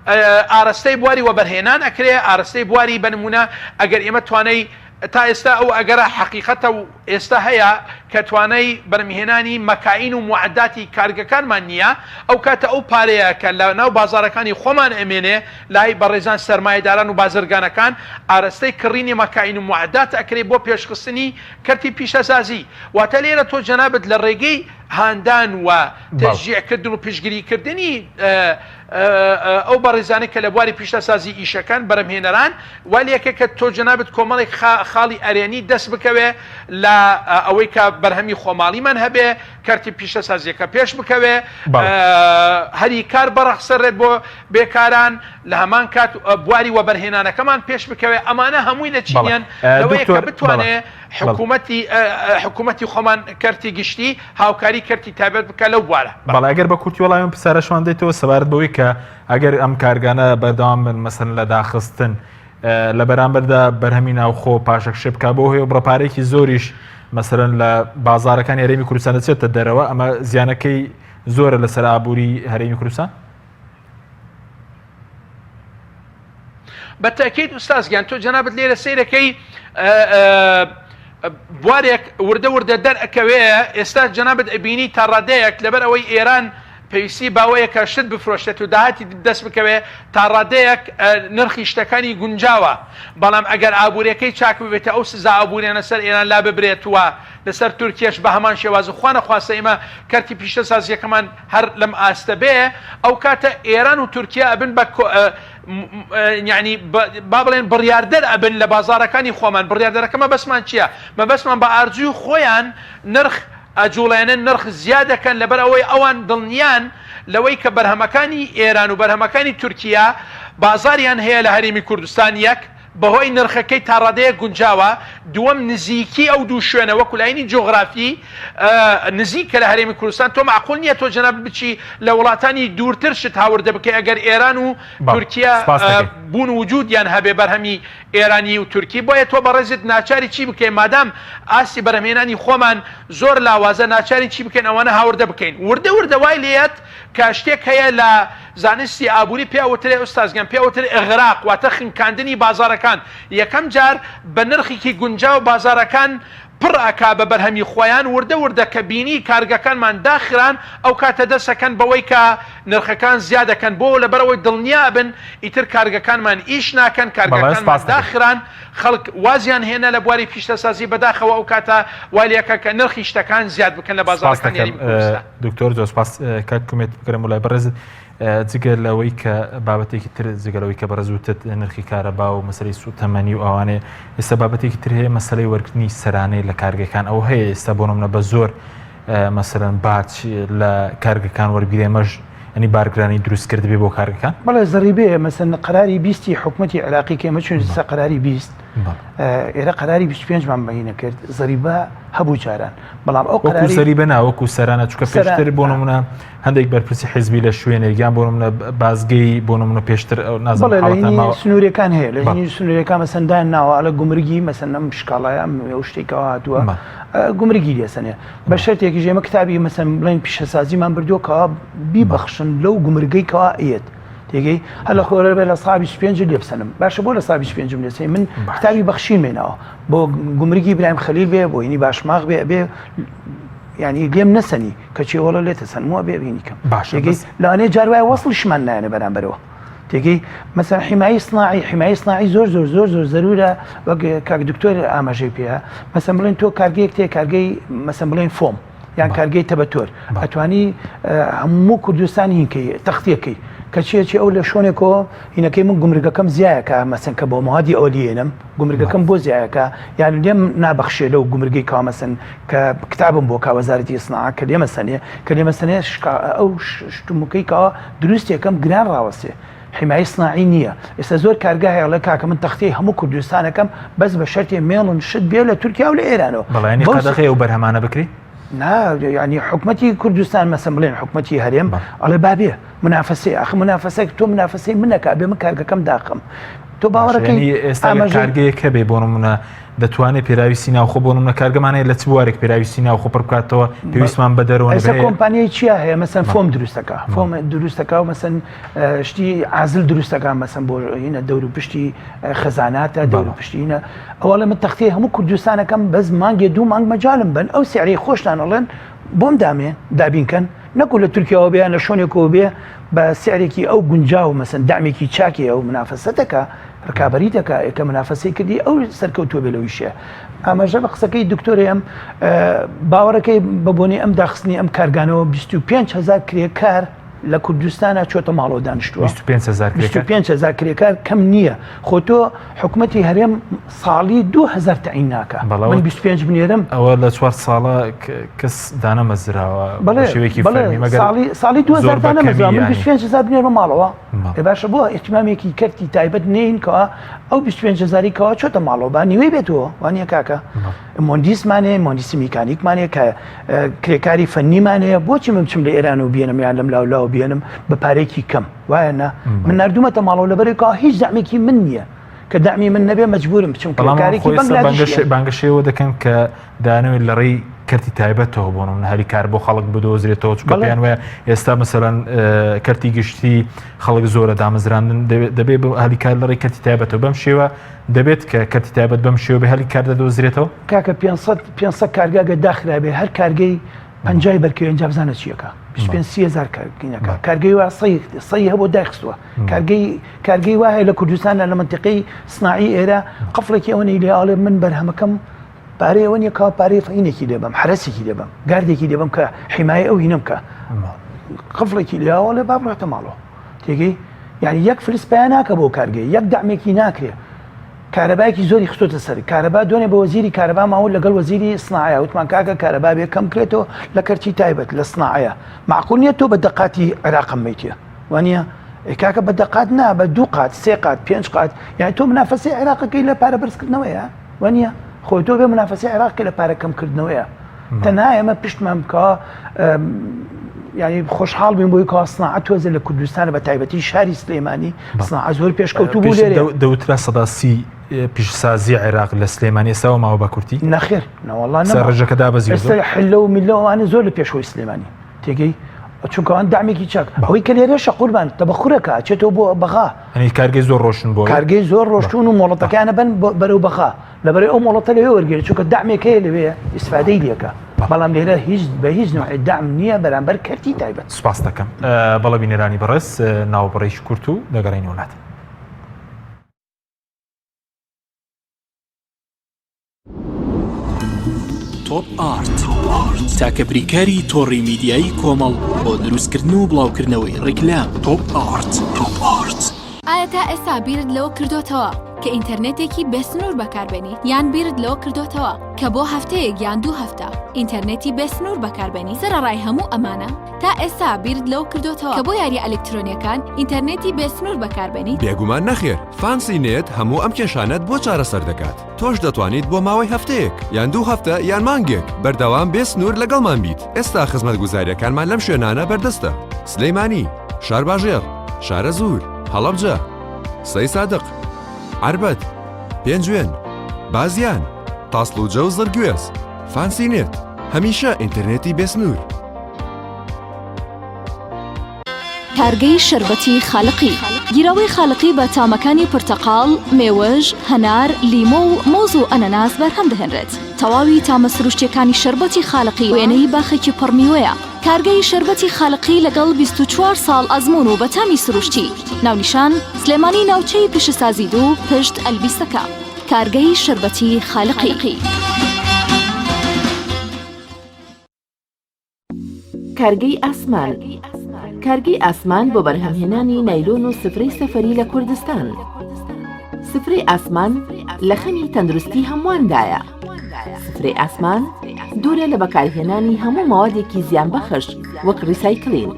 ئاراستەی بواری وەبەرهێنان ئەکرێ ئاراستەی بواری بە نمونە ئەگەر ئێمە توانای تا ئێستا ئەو ئەگەرە حەقیقەتە و ئێستا هەیە کە توانای بەرهێنانی مەکائین و معداتی کارگەکانمان نییە ئەو کاتە ئەو پارەیە کە لە ناو بازارەکانی خۆمان ئەمێنێ لای بەڕێزان سەرمایه‌داران و بازرگانەکان ئاراستەی کڕینی مەکائین و معدات ئەکرێ بۆ پێشخستنی کەرتی پیشەسازی واتە لێرە تۆ جەنابەت لە ڕێگەی هاندان و تەشجیعکردن و پشگیریکردنی ئەو بەڕێزانەی کە لە بواری پیشەسازی ئیشەکان بەرەمهێنەران والیەکە کە تۆ جەنابەت کۆمەڵێک خاڵی ئەرێنی دەست بکەوێ لە ئەوەی کە بەرهەمی خۆماڵیمان هەبێ کارتی پیشەسازیەکە پێش بکەوێ هەری کار بەڕەخسەرێت بۆ بێکاران لە هەمان کات بواری وەبەرهێنانەکەمان پێش بکەوێ ئەمانە هەمووی لە چینیان لەوەیە کە بتوانێت حکوومەتی خۆمان کەرتی گشتی هاوکاری کەرتی تایبەت بکە لەو بوارە بەڵام ئەگەر بە کورتی وەڵامی پرسیارەشمان دێتەوە سەبارەت بەوەی کە ئەگەر ئەم کارگانە بەردەوام بن مەسەن لە داخستن لە بەرامبەردا بەرهەمی ناوخۆ پاشەکشە بکە بۆ هۆی بڕەپارێکی زۆریش مەسەرەن لە بازارەکان هەرێمی کوردستان دەچێتە دەرەوە ئەمە زیانەکەی زۆرە لەسەر ئابووری هەرێمی کوردستان بەتاکید ئوستازگیان تۆ جەنابەت لێرە سەیرەکەی بوارێک وردە دەرئەکەوێ ئێستا جەنابەت ئەبینی تا ڕادەیەک لەبەر ئەوەی ئێران پێویستی باوەیە کە شت بفرۆشێت و داهاتی دەست بکەوێ تا ڕادەیەک نرخی شتەکانی گونجاوە بەڵام ئەگەر ئابوووریەکەی چاک ببێتە ئەو سزا ئابووریانە سەر ئێران لا ببرێتوە لەسەر تورکیەش بە هەمان شێوازە خوانە خواستە ئێمە کەرتی پیشەسازیەکەمان هەر لەم ئاستە بێ ئەو کاتە ئێران و تورکیا ئەبن بە یعنی با بڵێن بڕیاردەر ئەبن لە بازارەکانی خۆمان بڕیاردەرەکەمە بەسمان چییە مەبەسمان بە ئارزووی خۆیان نرخ ئەجوڵێنن نرخ زیادەکەن لەبەر ئەوەی ئەوان دڵنیان لەوەی کە بەرهەمەکانی ئێران و بەرهەمەکانی تورکیا بازاریان هەیە لە هەرێمی کوردستان یەک بەهۆی نرخەکەی تا ڕادەیە گونجاوە. دووەم نزیکی ئەو دوو شوێنە وەکو لاینی جۆغرافی نزیکە لە هەرێمی کوردستان. تۆ معقول نییە تۆ جەناب بچی لە وڵاتانی دوورتر شت هاوردە بکەی ئەگەر ئێران و تورکیا بوون وجودیان هەبێ بەرهەمی ئێرانی و تورکی. بۆیە تۆ بەڕێزت ناچاری چی بکەین مادام ئاسی بەرهەمێنانی خۆمان زۆر لاوازە ناچاری چی بکەین ئەوانە هاوردە بکەین. وردە وای لێت کە شتێک هەیە لە زانستی ئابووری پێوترێ ئوستازگەم پێوتر ئەغراق واتە خنکاندنی بازارەکان. یەکەم جار بە نرخێکی گونجاو بازارەکان پڕ ئاکا بە بەرهەمی خۆیان وردە کە بینی کارگەکانمان داخران ئەو کاتە دەسەکەن بەوەی کە نرخەکان زیادەکەن بۆ لەبەرەوەی دڵنیا بن ئیتر کارگەکانمان ئیش ناکەن کارگەکانمان داخران خەڵک وازیان هێنا لە بواری پیشتەسازی بەداخەوە ئەو کاتە والیەکە کە نرخی شتەکان زیاد بکەن لە بازارەکان یاریمی کوردستان. دکتۆر جۆسپاس کاتکومێت بکەم وڵای بەڕێزت جگەر لەوەی کە بابەتێکی تر جگەلەوەی کە بەڕێزوتت نرخی کارەبا و مەسەلەی سوتەمەنی و ئەوانەیە ئێستا بابەتێکی تر هەیە مەسەلەی وەرگرتنی سەرانەی لە کارگەکان ئەو هەیە ئێستا بۆ نمونە بە زۆر مەسەلەن باج لە کارگەکان وەرگیرێ مەژ ینی بارگرانی دروست کرد بێ بۆ کارگەکان. بەڵێ زەریبێ مەسەن قەراری 20 حکوومەتی عراقی کێمە چون سە قەراری 20 ئێرە قەراری 25مان بەینە کرد زەریبە هەبوو جاران بەڵام ئەو وەکو زەریبە ناوەکو سەرانە چکە پێشتر بۆ نمونە هەندێک بەرپرسی حیزبی لە شوێنێکیان بۆ نمونە بازگەی بۆ نمونە پێشتر نازانڵ سنوورەکان هەیە لە سنوورەکان مەسەندان ناوە لە گومرگی مەسەنم شکاڵایە ئەو شتێکەوە هاتووە گومرگی لێسەنێ بە شەرتێکی ژێمە کتابی مەسەن بڵێن پیشەسازیمان بردووەکەوە بیبەخشن لەو گومرگەیکەوە ئێت تێگەی هەلە خۆرە بێ لە سابی 5 لێبسەنم باشە بۆ لە سابی 5 لێسەی من کتابی بەخشیمێنەوە بۆ گومرگی برایم خەلیل بێ بۆ ینی باشماغ بێ ینی لێم نەسەنی کەچی وەڵە لێتە سنمووە بێبینیکەم باشگەی لەوانەیە جاروای وەسڵشمان نایەنە بەرامبەرەوە تێگەی مەسەن حیمایی سناعی زۆر زەرورە وەک کاک دکتۆر ئاماژەی پێە مەسەن بڵێن تۆ کارگەیەک تێ کارگەی مەسەن بڵێن فۆم یان کارگەی تەبەتۆر ئەتوانی هەموو کوردستانی هینکەی تەختیەکەی کەچێکی ئەو لە شوێنێکەوە هینەکەی من گومرگەکەم زیایەکە مەسن کە بۆ مەهادی ئەولیێنم گومرگەکەم بۆ زیایەکە یان لێم نابەخشێ لەو گومرگەی کامەسن کە کتابم بۆ کاوەزارەتی سناع کە لێمەسەنێ کە لێمەسەنێ ئەو شتموکەیکەوە دروستێکم گران ڕاوەسێ حیمایی سناعی نییە ئێستا زۆر کارگاهەیە لە کاکە من تەختی هەموو کوردستانەکەم بەس بە شەرتی مێڵن شت بێ لە تورکیا و لە ئێرانەوە بەڵێنی قەدەخی و بەرهەمانە بکری ینی حکوومەتی کوردستان مەسەن بڵێن حکوومەتی هەرێم ئەڵێ بابێ منافەسەی ئەخ منافەسەک تۆ منافەسەی منەکە بێ من کارگەکەم داخم تۆ باوەڕەکەی ئێستا کارگەیەکە بێ بۆ نمونە دەتوانێت پێراویستی ناوخۆ بۆ نمونە کارگەمانەیە لە چ بوارێک پێراویستی ناوخۆ پڕ بکاتەوە پێویستمان بە دەرەوە کۆمپانیای چیا هەیە مەسەن فۆم دروستەکە فۆم دروستەکە و مەسەن شتی عازل دروستەکە مەسەن بۆ هینە دەور و پشتی خەزاناتە دەور و پشتینە ئەوە لە من تەختی هەموو کوردستانەکەم بەس مانگێ دوو مانگ مەجالم بن ئەو سیعری خۆشتان ئەڵێن بۆم دامێ دابینکەن نەکو لە تورکیاوە بێ لە شوێنێکەوە بێ بە سیعرێکی ئەو گونجاو مەسەن دامێکی چاکی ئەو منافەسەتەکە ڕکابەری دەکە کە منافەسەی کردی ئەو سەرکەوتووە بێ لەویشە ئاماژە بە قسەکەی دکتۆری ئەم باوەڕەکەی بەبوونی ئەم داخستنی ئەم کارگانەوە 25,000 کرێکار لە کوردستانە چۆتە ماڵەوە دانیشتووە 25,000 کرێکار کەم نییە خۆ تۆ حکوومەتی هەرێم ساڵی 2000 تەعین ناکە من 25 بنێرم ئەوە لە 4 ساڵە کەس دانەمەزراوە ساڵی 2000 دانەمەزرا من 25,000 بنێرم ماڵەوە باشە بۆ احتیمامێکی کەرتی تایبەت نینکەوە ئەو 25,000کەوە چۆتە ماڵەوە با نیوەی بێتەوە وانە کاکە مۆندیسمانێ مۆندیسی میکانیکمانێ کە کرێکاری فەنیمانەیە بۆچی من بچم لە ئێران و بێنم یان لەم لاولاوە بێنم بە پارێکی کەم وایە نه من نردومەتە ماڵەوە لەبەرێکەوە هیچ دامێکی من نییە کە دامی من نەبێ مەجبورم بچم کارێکی بانگەشەوە دەکەن کە دانەوێت لە ڕێی کەرتی تایبەتەوە بۆ من هەری کار بۆ خەڵک بدۆزرێتەوە چکە پێیان وایە ئێستا مەسەلەن کەرتی گشتی خەڵک زۆرە دامەزراندن دەبێت بە هەلی کار لە ڕێی کەرتی تایبەتەوە بەم شێوە دەبێت کە کەرتی تایبەت بەم شێوە بە هەلی کار دەدۆزرێتەوە کاکە 500 کارگاگە داخرابێ هەر کارگەی پەنجای بەرکەوێ ئەنجا بزانە چیەکە 25,000 کارگینەکە کارگەی وا سەی هەبوو داخستووە کارگەی وایە لە کوردستانە لە منتیقەی سناعی ئێرە قفڵێکی ئەوەی لێ ئاڵێ من بەرهەمەکەم پارەی ئەوە نیە کاوە پارەی فەینێکی دەبم حرەسێکی دەبم گاردێکی دەبم کە حیمایە ئەو هینم کە قفڵێکی لێەوە لێ با بڕاتە ماڵەوە تێگەی یعنی یەک فلس پێیان ناکە بۆ کارگەی یەک دامێکی ناکرێ کارەبایەکی زۆری خستۆتە سەر کارەبا دوێنێ بە وەزیری کارەبا ماوە لەگەڵ وەزیری سناعە وتمان کاکە کارەبا بێ کەم کرێتەوە لە کەرتی تایبەت لە سناعە معقول نییە تۆ بە دەقاتی عێراقم میتە وانە کاکە بە دەقات نا بە 2 قات 3 قات 5 قات یعنی تۆ منافەسی عێراقەکەی لە پارە بەرزکردنەوەیە وانە خۆی تۆ بێ منافەسی عێراقی لە پارە کەمکردنەوەیە تەنها ئێمە پشتمان بکە ینی خۆشحاڵ بین بۆی کە سناعەت تۆزە لە کوردستانە بە تایبەتی شاری سلێمانی سناعەت زۆر پێشکەوتوو بوو لێرە دەوترا سەدا 30 پیشسازی عێراق لە سلێمانی ئێساوە ماوە بە کورتی نەخێر نەوەڵڵا ڕێژەکە دابەزی ئێستا حلە و میلەوانە زۆر لە پێشەوەی سلێمانی تێگەی چونکەوان دامێکی چاک ئەوەی کە لێرەشە قوربان تەبەخورەکە چێتەوە بۆ بەغا هەنی کارگەی زۆر ڕۆشن بۆ کارگەی زۆر ڕۆشتون و مۆڵەتەکانە بن بەرەو بەغا لەبەرەوەی ئەو مۆڵەتە لەوێ وەرگێت چونکە دامێک هەیە لەوێ ئیسفادەی لێکە بەڵام لێرە هیچ بە هیچ نوعی دام نییە بەرامبەر کەرتی تایبەت سوپاس دەکەم بەڵە بینێرانی بەڕێز ناوبڕێی کورت و دەگەڕین وڵات تۆپ ئارت تاکە بریکاری تۆڕی میدیایی کۆمەڵ بۆ دروستکردن و بڵاوکردنەوەی ڕیکلام تۆپ ئارت. ئایا تا ئێستا بیرت لەوە کردوتەوە کە ئینتەرنێتێکی بێسنوور بەکاربێنی یان بیرت لەوە کردوتەوە کە بۆ هەفتەیەک یان 2 هەفتە ئینتەرنێتی بێسنوور بەکاربێنی سەرڕای هەموو ئەمانە تا ئێستا بیرت لەوە کردوتەوە کە بۆ یاری ئەلکترۆنیەکان ئینتەرنێتی بێسنوور بەکاربێنی بێگومان نەخێر فانسی نێت هەموو ئەم کێشانەت بۆ چارەسەر دەکات تۆش دەتوانیت بۆ ماوەی هەفتەیەک یان 2 هەفتە یان مانگێک بەردەوام بێسنوور لەگەڵمان بیت ئێستا خزمەتگوزاریەکانمان لەم شوێنانە بەردەستە سلەیمانی شارباژێر شارە زوور هەڵەبجە سەی سادق عربەت پێنجوێن بازیان تاسڵوجە و زەرگوێز فانسی نێت هەمیشە ئینتەرنێتی بێسنوور کارگەی شربەتی خاڵقی گیرەوەی خاڵقی بە تامەکانی پرتەقاڵ مێوەژ هەنار لیمۆ و مۆز و ئەنەناس بەرهەم دەهێنرێت تەواوی تامە سروشتیەکانی شربەتی خاڵقی وێنەی باخێکی پڕمیوەیە کارگەی شربەتی خاڵقی لەگەڵ 24 ساڵ ئەزمون و بەتامی سروشتی ناونیشان سلێمانی ناوچەی پیشەسازی دوو پشت ئەلبیسەکە کارگەی شربەتی خاڵقی کارگەی ئاسمان کارگەی ئاسمان بۆ بەرهەمهێنانی نایلۆن و سفرەی سەفەری لە کوردستان سفرەی ئاسمان لە خەمی تەندروستی هەمواندایە سفرەی ئاسمان دوورە لە بەکارهێنانی هەموو ماوادێکی زیانبەخش وەک ریسایکلین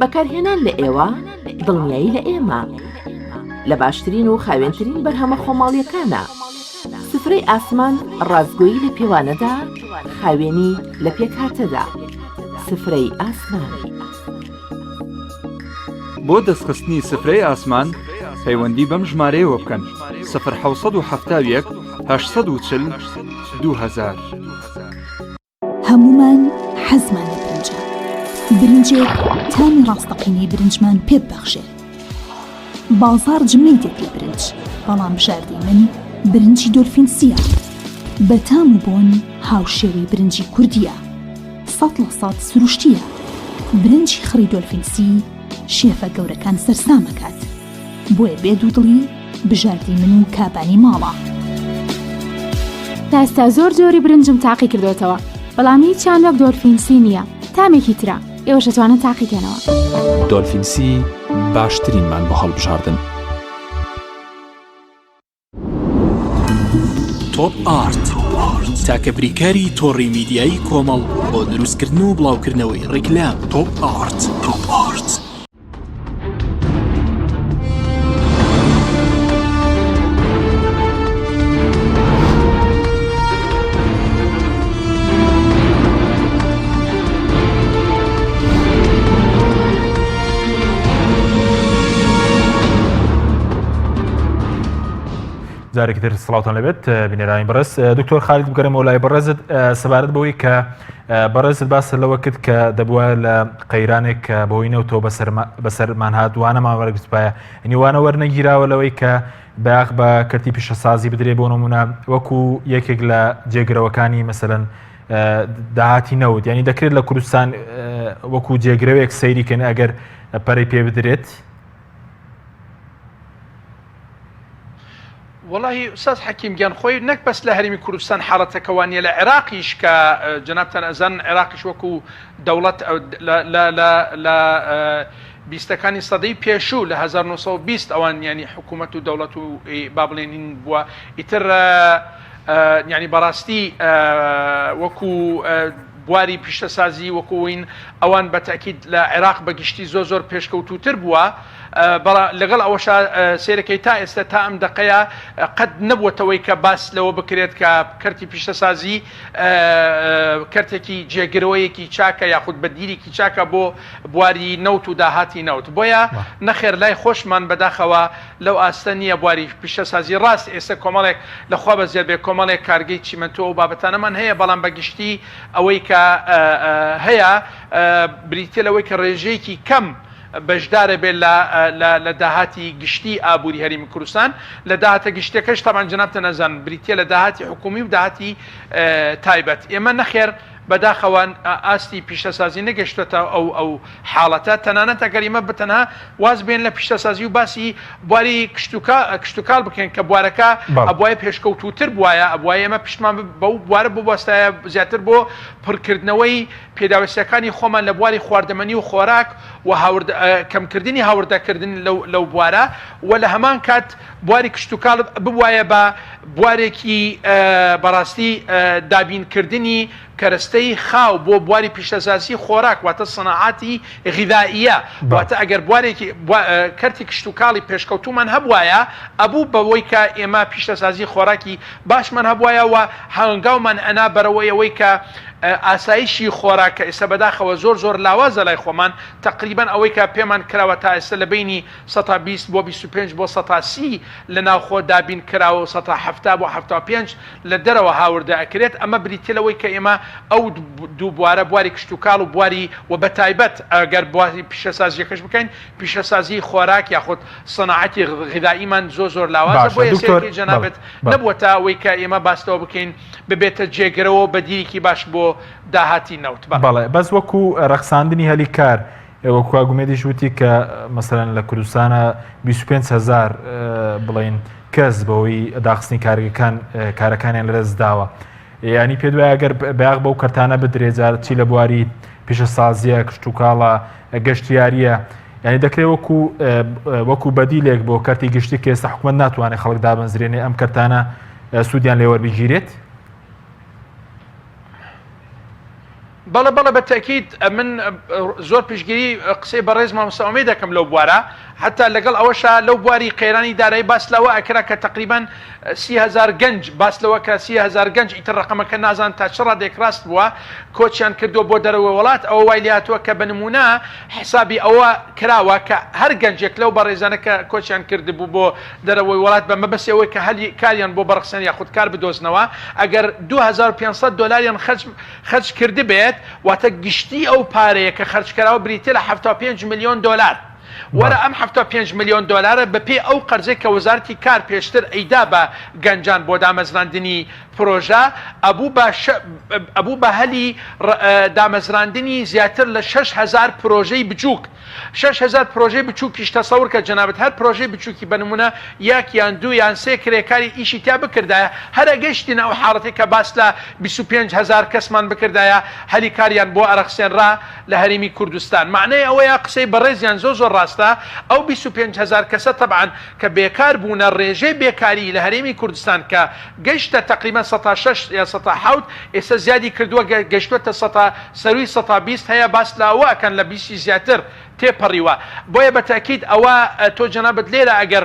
بەکارهێنان لە ئێوە دڵنیایی لە ئێمە لە باشترین و خاوێنترین بەرهەمە خۆماڵیەکانە سفرەی ئاسمان ڕازگۆیی لە پێوانەدا خاوێنی لە پێکهاتەدا سفرەی ئاسمان بۆ دەستخستنی سفرەی ئاسمان پەیوەندی بەم ژمارەیەوە بکەن 1970 840 2000 هەمومان حەزمان لە برنجە برنجێک تامی ڕاستەقینەی برنجمان پێ ببەخشێ بازار جمەی دێت لە برنج بەڵام بژاردەی من برنجی دۆلفینسیە بە تام و بۆن هاوشێوەی برنجی کوردیە 100% سروشتیە برنجی خڕی دۆلفینسی شێفە گەورەکان سەرسامەکات بۆیە بێ دوودڵی بژاردەی من و کابانی ماڵە تا ئێستا زۆر جۆری برنجم تاقی کردوتەوە بەڵام هیچیان وەک دۆلفینسی نییە تامێکی ترە ئێوەش دەتوانن تاقیکەنەوە دۆلفینسی باشترینمان بۆ هەڵبژاردن تۆپ ئارت تاکە بریکاری تۆڕی میدیایی کۆمەڵ بۆ دروستکردن و بڵاوکردنەوەی ڕیکلام تۆپ ئارت جارێکی تر سڵاوتان لەبێت بینێرانی بەڕێز دکتۆر خالید بگەڕێمەوە لای بەڕێزت سەبارەت بەوەی کە بەڕێزت باس لەوە کرد کە دەبووە لە قەیرانێک کە بەهۆی نەوتەوە بەسەرمان هاتووانەمان وەرگرتپایە ئەنیوانە وەرنەگیراوە لەوەی کە بەیاخ بە کەرتی پیشەسازی بدرێ بۆ نمونە وەکو یەکێک لە جێگرەوەکانی مەسەلەن داهاتی نەوت یعنی دەکرێت لە کوردستان وەکو جێگرەوەیەک سەیریکەن ئەگەر پەرەی پێ بدرێت والله أستاذ حكيم جان خوي نك بس لهرمي كردستان حالة كوانية لعراقيش كجنابتنا أزن عراقيش وكو دولة لا لا لا لا بيستكاني صدي بيشو ل 1920 أوان يعني حكومة دولة بابلين بوا يتر يعني براستي وكو بواري پیشەسازی وەکوین ئەوان بە تاکید لە عێراق بەگشتی زۆر پێشکەوتوتر بووە لەگەڵ ئەوەش سێرەکەی تا ئێستا تا ئەم دقەیە قەت نەبووەتەوەی کە باس لەوە بکرێت کە کەرتی پیشەسازی کەرتێکی جێگرەوەیەکی چاکە یاخود بەدیرێکی چاکە بۆ بواری نەوت و داهاتی نەوت بۆیە نەخێر لای خۆشمان بەداخەوە لەو ئاستە نییە بواری پیشەسازی ڕاست ئێستا کۆمەڵێک لەخوا بەزیێت بێ کۆمەڵێک کارگەی چیمەنتۆ و بابەتانەمان هەیە بەڵام بەگشتی ئەوەی کە هەیە بریتە لەوەی کە ڕێژەیەکی کەم بەشدارە بێت لە داهاتی گشتی ئابووری هەرێمی کوردستان لە داهاتە گشتەکەش تامان جەنابتە نەزان بریتە لە داهاتی حکومی و داهاتی تایبەت ئێمە نەخێر بەداخەوان ئاستی پیشەسازی نەگەشتێتە ئەو حاڵەتە تەنانەت ئەگەر ئێمە بتەنها واز بێن لە پیشەسازی و باسی بواری کشتتوکاڵ بکەن کە بوارەکە ئەبوایە پێشکەوتوتر بوایە ئەبوایە ئێمە پشتمان بەو بوارە بوەستایە زیاتر بۆ پڕکردنەوەی پێداویستەکانی خۆمان لە بواری خواردەمەنی و خۆراک و کەمکردنی هاوردەکردن لەو بوارە و لە هەمان کات بواری کشتتوکاڵ ببوایە بە بوارێکی بەڕاستی دابینکردنی کەرەستەی خاو بۆ بواری پیشەسازی خۆراک واتە سەناعاتی غیذائیە واتە ئەگەر بوارێکی کەرتی کشتتوکاڵی پێشکەوتومان هەبوایە ئەبوو بەوەی کە ئێمە پیشەسازی خۆراکی باشمان هەبوایە و هەنگاومان ئەنا بەرەوەی کە ئاسایشی خۆراکە ئێستا بەداخەوە زۆر لاوازە لای خۆمان تقریبان ئەوەی کە پێمان کراوە تا ئێستا لە بینی 120 بۆ 25 بۆ 130 لە ناوخۆ دابین کراوە و 170 بۆ 75 لە دەرەوە هاوردە ئەکرێت ئەمە بریتەوەی کە ئێمە ئەو دوو بوارە بواری کشتتوکاڵ و بواری و بەتایبەت ئەگەر بواری پیشەسازیەکەش بکەین پیشەسازی خۆراک یاخود سەناعەتی غیذائیمان زۆر لاوازە بۆ یەسێکی جەنابەت نەبووە تا ئەوەی کە ئێمە باستەوە بکەین ببێتە جێگرەوە بەدیرێکی باش بۆ داهاتی نەوت بەڵێ بەس وەکو ڕەخساندنی هەلی کار وەکو ئاگومێدیش وتی کە مەسەرەن لە کوردستانە 25,000 بڵێن کەس بەوەی داخستنی کارەکانیان لەدەست داوە ینی پێ دوای ئەگەر بەیاغ بەو کەرتانە بدرێجار چی لە بواری پیشەسازیە کشتتوکاڵە گەشتیاریە ینی دەکرێت وەکو بەدیلێک بۆ کەرتی گشتی کە ئێستا حکومەت ناتوانێت خەڵک دابەنزرێنێ ئەم کەرتانە سوودیان لێوەربگیرێت بەڵێ بە تاکید من زۆر پشگیری قسەی بەڕێز مامۆستا ئومێد دەکەم لەو بوارە حتا لەگەڵ ئەوەشە لەو بواری قەیرانی دارایی باس لەوە ئەکرا کە تقریبان 30,000 گەنج باس لەوە کە 30,000 گەنج ئیتر ڕقەمەکە نازان تا چ ڕادێک ڕاست بووە کۆچیان کردو بۆ دەرەوەی وڵات ئەوە وای لاتوە کە بنمونە حسابی ئەوە کراوە کە هەر گەنجێک لەو بەڕێزانەکە کۆچیان کردبوو بۆ دەرەوەی وڵات بە مەبەستەوەی کە هەلی کاریان بۆ بەڕخسەن یاخود کار بدۆزنەوە ئەگەر 2500 دلاریان خەرج کرد بێت واتە گشتی ئەو پارەیە کە خەرجکراوە بریتە لە 75 ملیۆن دلار وەرە ئەم 75 ملیۆن دلارە بەپێ ئەو قەرزێک کە وەزارەتی کار پێشتر ئەیدا بە گەنجان بۆ دامەزراندنی پرۆژە ئەبوو بە هەلی دامەزراندنی زیاتر لە 6,000 پرۆژەی بچووک 6,000 پرۆژەی بچووکیش تەسەور کە جەنابەت هەر پرۆژەی بچووکی بنمونە یەک یان دوو یان سێ کرێکاری ئیشی تا بکردایە هەرە گەشتینە ئەو حاڵەتی کە باس لە 25,000 کەسمان بکردایە هەلی کاریان بۆ ئەرەخسێنرا لە هەرێمی کوردستان معنەی ئەوەیە قسەی بەڕێزیان زۆر ڕاستە ئەو 25,000 کەسە طبعاً کە بێکار بوونە ڕێژەی بێکاری لە هەرێمی کوردستان کە گەشتە تقریبا 106 یا 107 ئێستا زیادی کردووە گەشتوەتە سەروی 120 هەیە باس لاوە ئەکەن لە 20 زیاتر تێپەڕیوە بۆیە بە تاکید ئەوە تۆ جەنابەت لێرە ئەگەر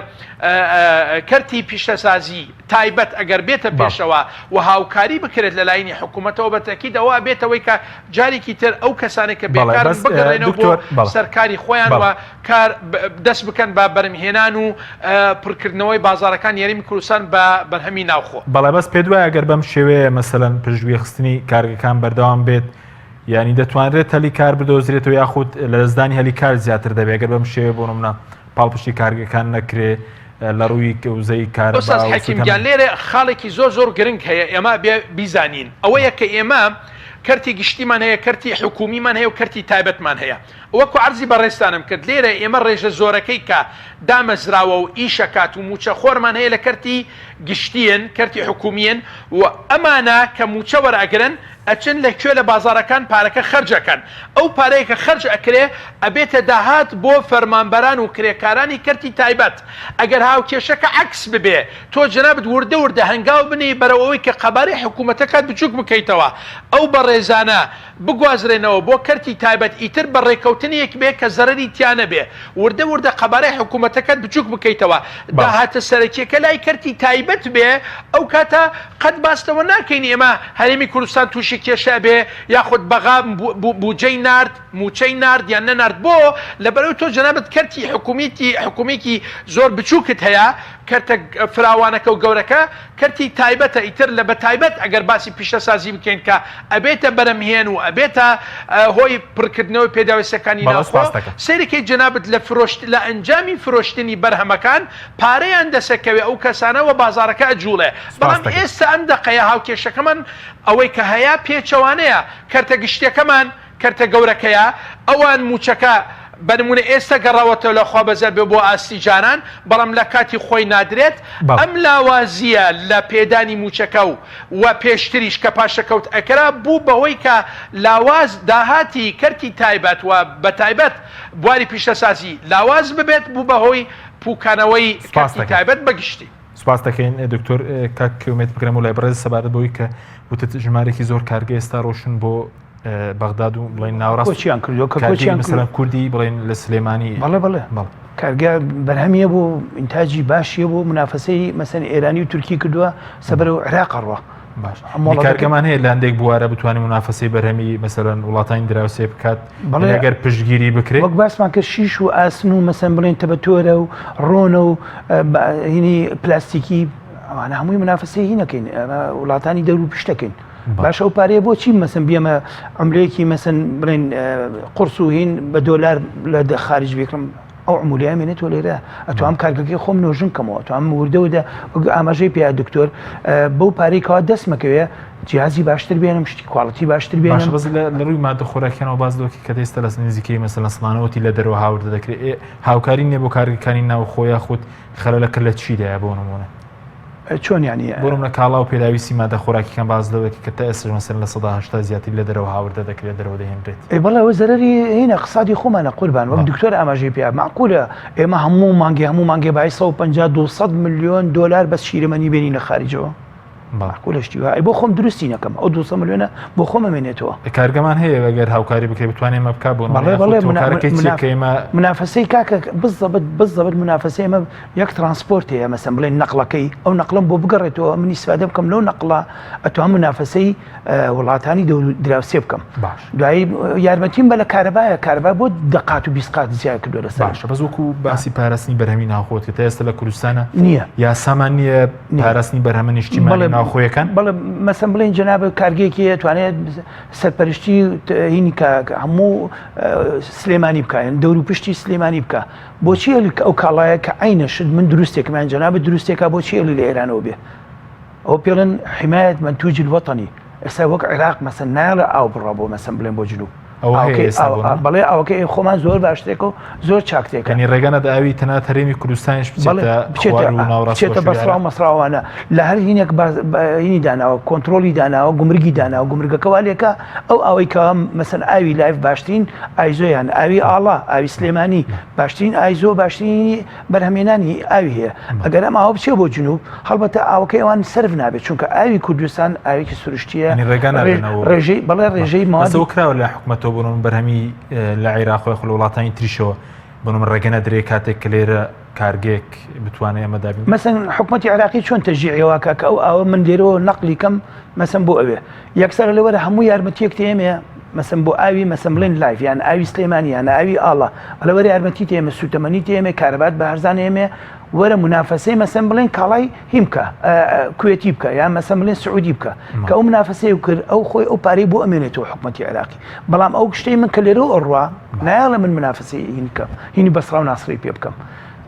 کەرتی پیشەسازی تایبەت ئەگەر بێتە پێشەوە و هاوکاری بکرێت لە لایەنی حکوومەتەوە بە تاکید ئەوە بێتەوەی کە جارێکی تر ئەو کەسانێک کە بێکارن بگەڕێنەوە بۆ سەرکاری خۆیان و کار دەست بکەن بە بەرهەمهێنان و پڕکردنەوەی بازارەکان یاریمی کوردستان بە بەرهەمی ناوخۆ بەڵێ بەس پێ دوای ئەگەر بەم شێوەیە مەسەلەن پشتگوێ خستنی کارگەکان بەردەوام بێت ینی دەتوانرێت هەلی کار بدۆزرێتەوە یاخود لە دەستدانی هەلی کار زیاتر دەبێت گەر بەم شێوە بۆ نمونە پاڵپشتی کارگەکان نەکرێ لە ڕووی وزەی کار حەکیمگیان لێرە خاڵێکی زۆر گرنگ هەیە ئێمە بیزانین ئەوەیە کە ئێمە کەرتی گشتیمان هەیە کەرتی حکومیمان هەیە و کەرتی تایبەتمان هەیە وەکو عەرزی بەڕێستانم کرد لێرە ئێمە ڕێژە زۆرەکەی کە دامەزراوە و ئیشەکات و موچە خۆرمان هەیە لە کەرتی گشتیان کەرتی حکومیین و ئەمانە کە موچە وەرئەگرن ئەچن لەکوێ لە بازارەکان پارەکە خەرجەکەن ئەو پارەیە کە خەرج ئەکرێ ئەبێتە داهات بۆ فەرمانبەران و کرێکارانی کەرتی تایبەت ئەگەر هاوکێشەکە عکس ببێ تۆ جەنابەت وردە وردە هەنگاو بنی بەرەوەی کە قەبارەی حکوومەتەکەت بچووک بکەیتەوە ئەو بەڕێزانە بگوازرێنەوە بۆ کەرتی تایبەت ئیتر بە ڕێکەوتنیەک بێ کە زەرەری تیانە بێ وردە وردە قەبارەی حکوومەتەکەت بچووک بکەیتەوە داهاتە سەرەکیەکە لای کەرتی تایبەت بێ ئەو کاتە قەت باستەوە ناکەین ئێمە هەرێمی کوردستان تووشی کێشە بێ یاخود بەغا بوجەی نارد موچەی نارد یان نەنارد بۆ لەبەرەوەی تۆ جەنابەت کەرتی حکوومێکی زۆر بچووکت هەیە کەرتە فراوانەکە و گەورەکە کەرتی تایبەتە ئیتر لە بە تایبەت ئەگەر باسی پیشەسازی بکەین کە ئەبێتە بەرەمهێن و ئەبێتە هۆی پڕکردنەوەی پێداویستەکانی ناوخۆ سەیرەکەی جەنابەت لە ئەنجامی فرۆشتنی بەرهەمەکان پارەیان دەسەکەوێ ئەو کەسانەوە بازارەکە ئەجوڵێ بەڵام ئێستا ئەم دەقەیە هاوکێشەکەمان ئەوەی کە هەیە پێچەوانەیە کەرتە گشتەکەمان کەرتە گەورەکەیە ئەوان موچەکە بەنمونە ئێستا گەڕاوەتەوە لە خوا بەزەر بێ بۆ ئاستیجانان بەڵام لە کاتی خۆی نادرێت ئەم لاوازیە لە پێدانی موچەکە و پێشتریش کە پاشەکەوت ئەکرا بوو بەهۆی کە لاواز داهاتی کەرتی تایبەت و بە تایبەت بواری پیشەسازی لاواز ببێت بوو بەهۆی پوکانەوەی کەرتی تایبەت بەگشتی. سپاس دەکەین دکتۆر کاکومێت بگرم و لای بەڕێز سەبارەت بەوەی کە وتت ژمارێکی زۆر کارگە ئێستا ڕۆشن بۆ بەغداد و بڵین ناوڕاست کۆچیان کردو کە کۆچیان مثلا کوردی بڵین لە سلێمانی بەڵێ کارگە بەرهەمیە بۆ ئینتاجی باشیە بۆ منافەسەی مەسەن ئێرانی و تورکی کردووە سەبەر و عێراق ڕوا باش کارگەمان هەیە لە هەندێک بوارە بتوانین منافەسەی بەرهەمی مەسەلەن وڵاتانی دراوسێ بکات ئەگەر پشتگیری بکرێت وەک باسمان کە شیش و ئاسن و مەسەن بڵێن تەبەتۆرە و ڕۆنە و هینی پلاستیکی ئەوانە هەمووی منافەسەی هی نەکەین وڵاتانی دەور و پشتەکەین باش ئەو پارەیە بۆچی مەسن بیەمە ئەمریکی مەسن بڵێن قورس و هین بە دۆلار لە خارج بکڕم ئەو عمولیای مێنێتەوە لێرە ئەتوانم کارگەکەی خۆم نۆژنکەمەوە ئەتوانم وردەوەدا ئاماژەی پێیا دکتۆر بەو پارەیەکەوە دەستمەکەوێ جیازی باشتر بێنم شتی کواڵەتی باشتر بێنم بەس لە ڕووی مادە خۆراکیانەوە باز دەوەکی کە دەستە لە نزیکەی مەسەلەن سڵانەوەتی لە دەرەوە هاوردە دەکرێت هاوکاری نییە بۆ کارگەکانی ناو خۆیان خۆت خەلەلەکە لە چیدایە بۆ نمونە چۆن یانی بۆم لە کاڵا و پێداویستی مادە خۆراکیەکان باز دەوەکی کە تا ئێستا مەسەلەن لە 180 زیاتر لە دەرەوە هاوردە دەکرێت دەرەوە دەهێنرێت بەڵێ ئەوە زەرەری هینە قسادی خۆمانە قوربان وەک دکتۆر ئاماژەی پێیا معقولە ئێمە هەموو مانگی بای 150 میلیۆن دۆلار بەس شیرەمەنی بێنی لە خارجەوە باکولشتی وای بۆ خۆم درستی نەکەم ئەو 200 میلیۆنە بۆ خۆمە مێنێتەوە کارگەمان هەیە ئەگەر هاوکاری بکرێت بتوانێت مە بکات بۆ منافەسەی کاکە بزەبت منافەسەی ئەمە یەک ترانسپۆرت هەیە مەسەن بڵێن نەقلەکەی ئەو نەقلم بۆ بگەڕێتەوە من ئیسفادە بکەم لەو نەقڵە ئەتوان منافەسەی وڵاتانی دراوسێ بکەم دوایی یارمەتیم بە لە کارەبا بۆ دەقات و 20 قات زیاد کردو لەسەر باشە بەس وەکو باسی پاراستنی بەرهەمی ناوخۆت کە تا ئێستا لە کوردستانە نییە یاسامان نییە پاراستنی بەرهەمە نیشتیمانی ناوخۆیەکان بەڵێ مەسەن بڵێن جەنابە کارگەیەکی توانێت سەرپەرشتی هینی هەموو سلێمانی بکەن دەور و پشتی سلێمانی بکە بۆچی ئەو کاڵایە کە عینەشت من دروستێکمان جەنابە دروستێکە بۆچی لە ئێرانەوە بێ ئەو پێڵن حمایەت منتوج الوطنی ئێستا وەک عێراق مەسەن نایڵە ئاو بڕا بۆ مەسەن بڵێن بۆ جنوب بەڵێ ئەوەکەی خۆمان زۆر باشتێکە و زۆر چاکتێکەنی ڕێگەنە داوی تەنات هەرێمی کوردستانیش بچێتە بەسرا و مەسراوانە لە هەر هینێک هینی داناوە کۆنتترۆلی داناوە گومرگی داناوە گومرگەکەوا لێکە ئەو ئەوەی کە مەسەن ئاوی لایف باشترین ئایزۆیان ئاوی ئاڵا ئاوی سلێمانی باشترین ئایزۆ باشترینی بەرهەمێنانی ئاوی هەیە ئەگەر ئەم ئاوە بچێ بۆ جنوب هەڵبەتە ئاوەکەی ئەوان سرف نابێت چونکە ئاوی کوردستان ئاوێکی سروشتیە ڕێژەی بەڵێ ڕێژەی ماوەکراوە لە حکومەتەوە بۆنم بەرهەمی لە عێراقی خۆ وڵاتانی تریشەوە بنم ڕێگەنە درێ کاتێک کە لێرە کارگێک بتوانێت ئەمە دابین مەسەن حکومەتی عێراقی چۆن تەژیعەوە کە ئەو من لێرەوە نەقلی کەم مەسەن بۆ ئەوێ یەکسەر لەوەرە هەموو یارمەتیەک تێمێ مەسەن بۆ ئاوی مەسەن بڵێن لایف یان ئاوی سلێمانی یان ئاوی ئاڵا لەوەرە یارمەتی تێمە سوتەمەنی تێمێ کارەبات بە هەرزان ئێمێ وەرە منافەسەی مەسەن بڵێن کاڵای هیم بکە کوێتی بکە یان مەسەن بڵێن سعودی بکە کە ئەو منافەسەی کرد ئەو خۆی ئەو پارەی بۆ ئەمێنێتەوە حکومەتی عێراقی بەڵام ئەو شتەی من کە لێرە ئەڕوا نایڵە من منافەسەی هینکەم هینی بەسرا و ناسری پێ بکەم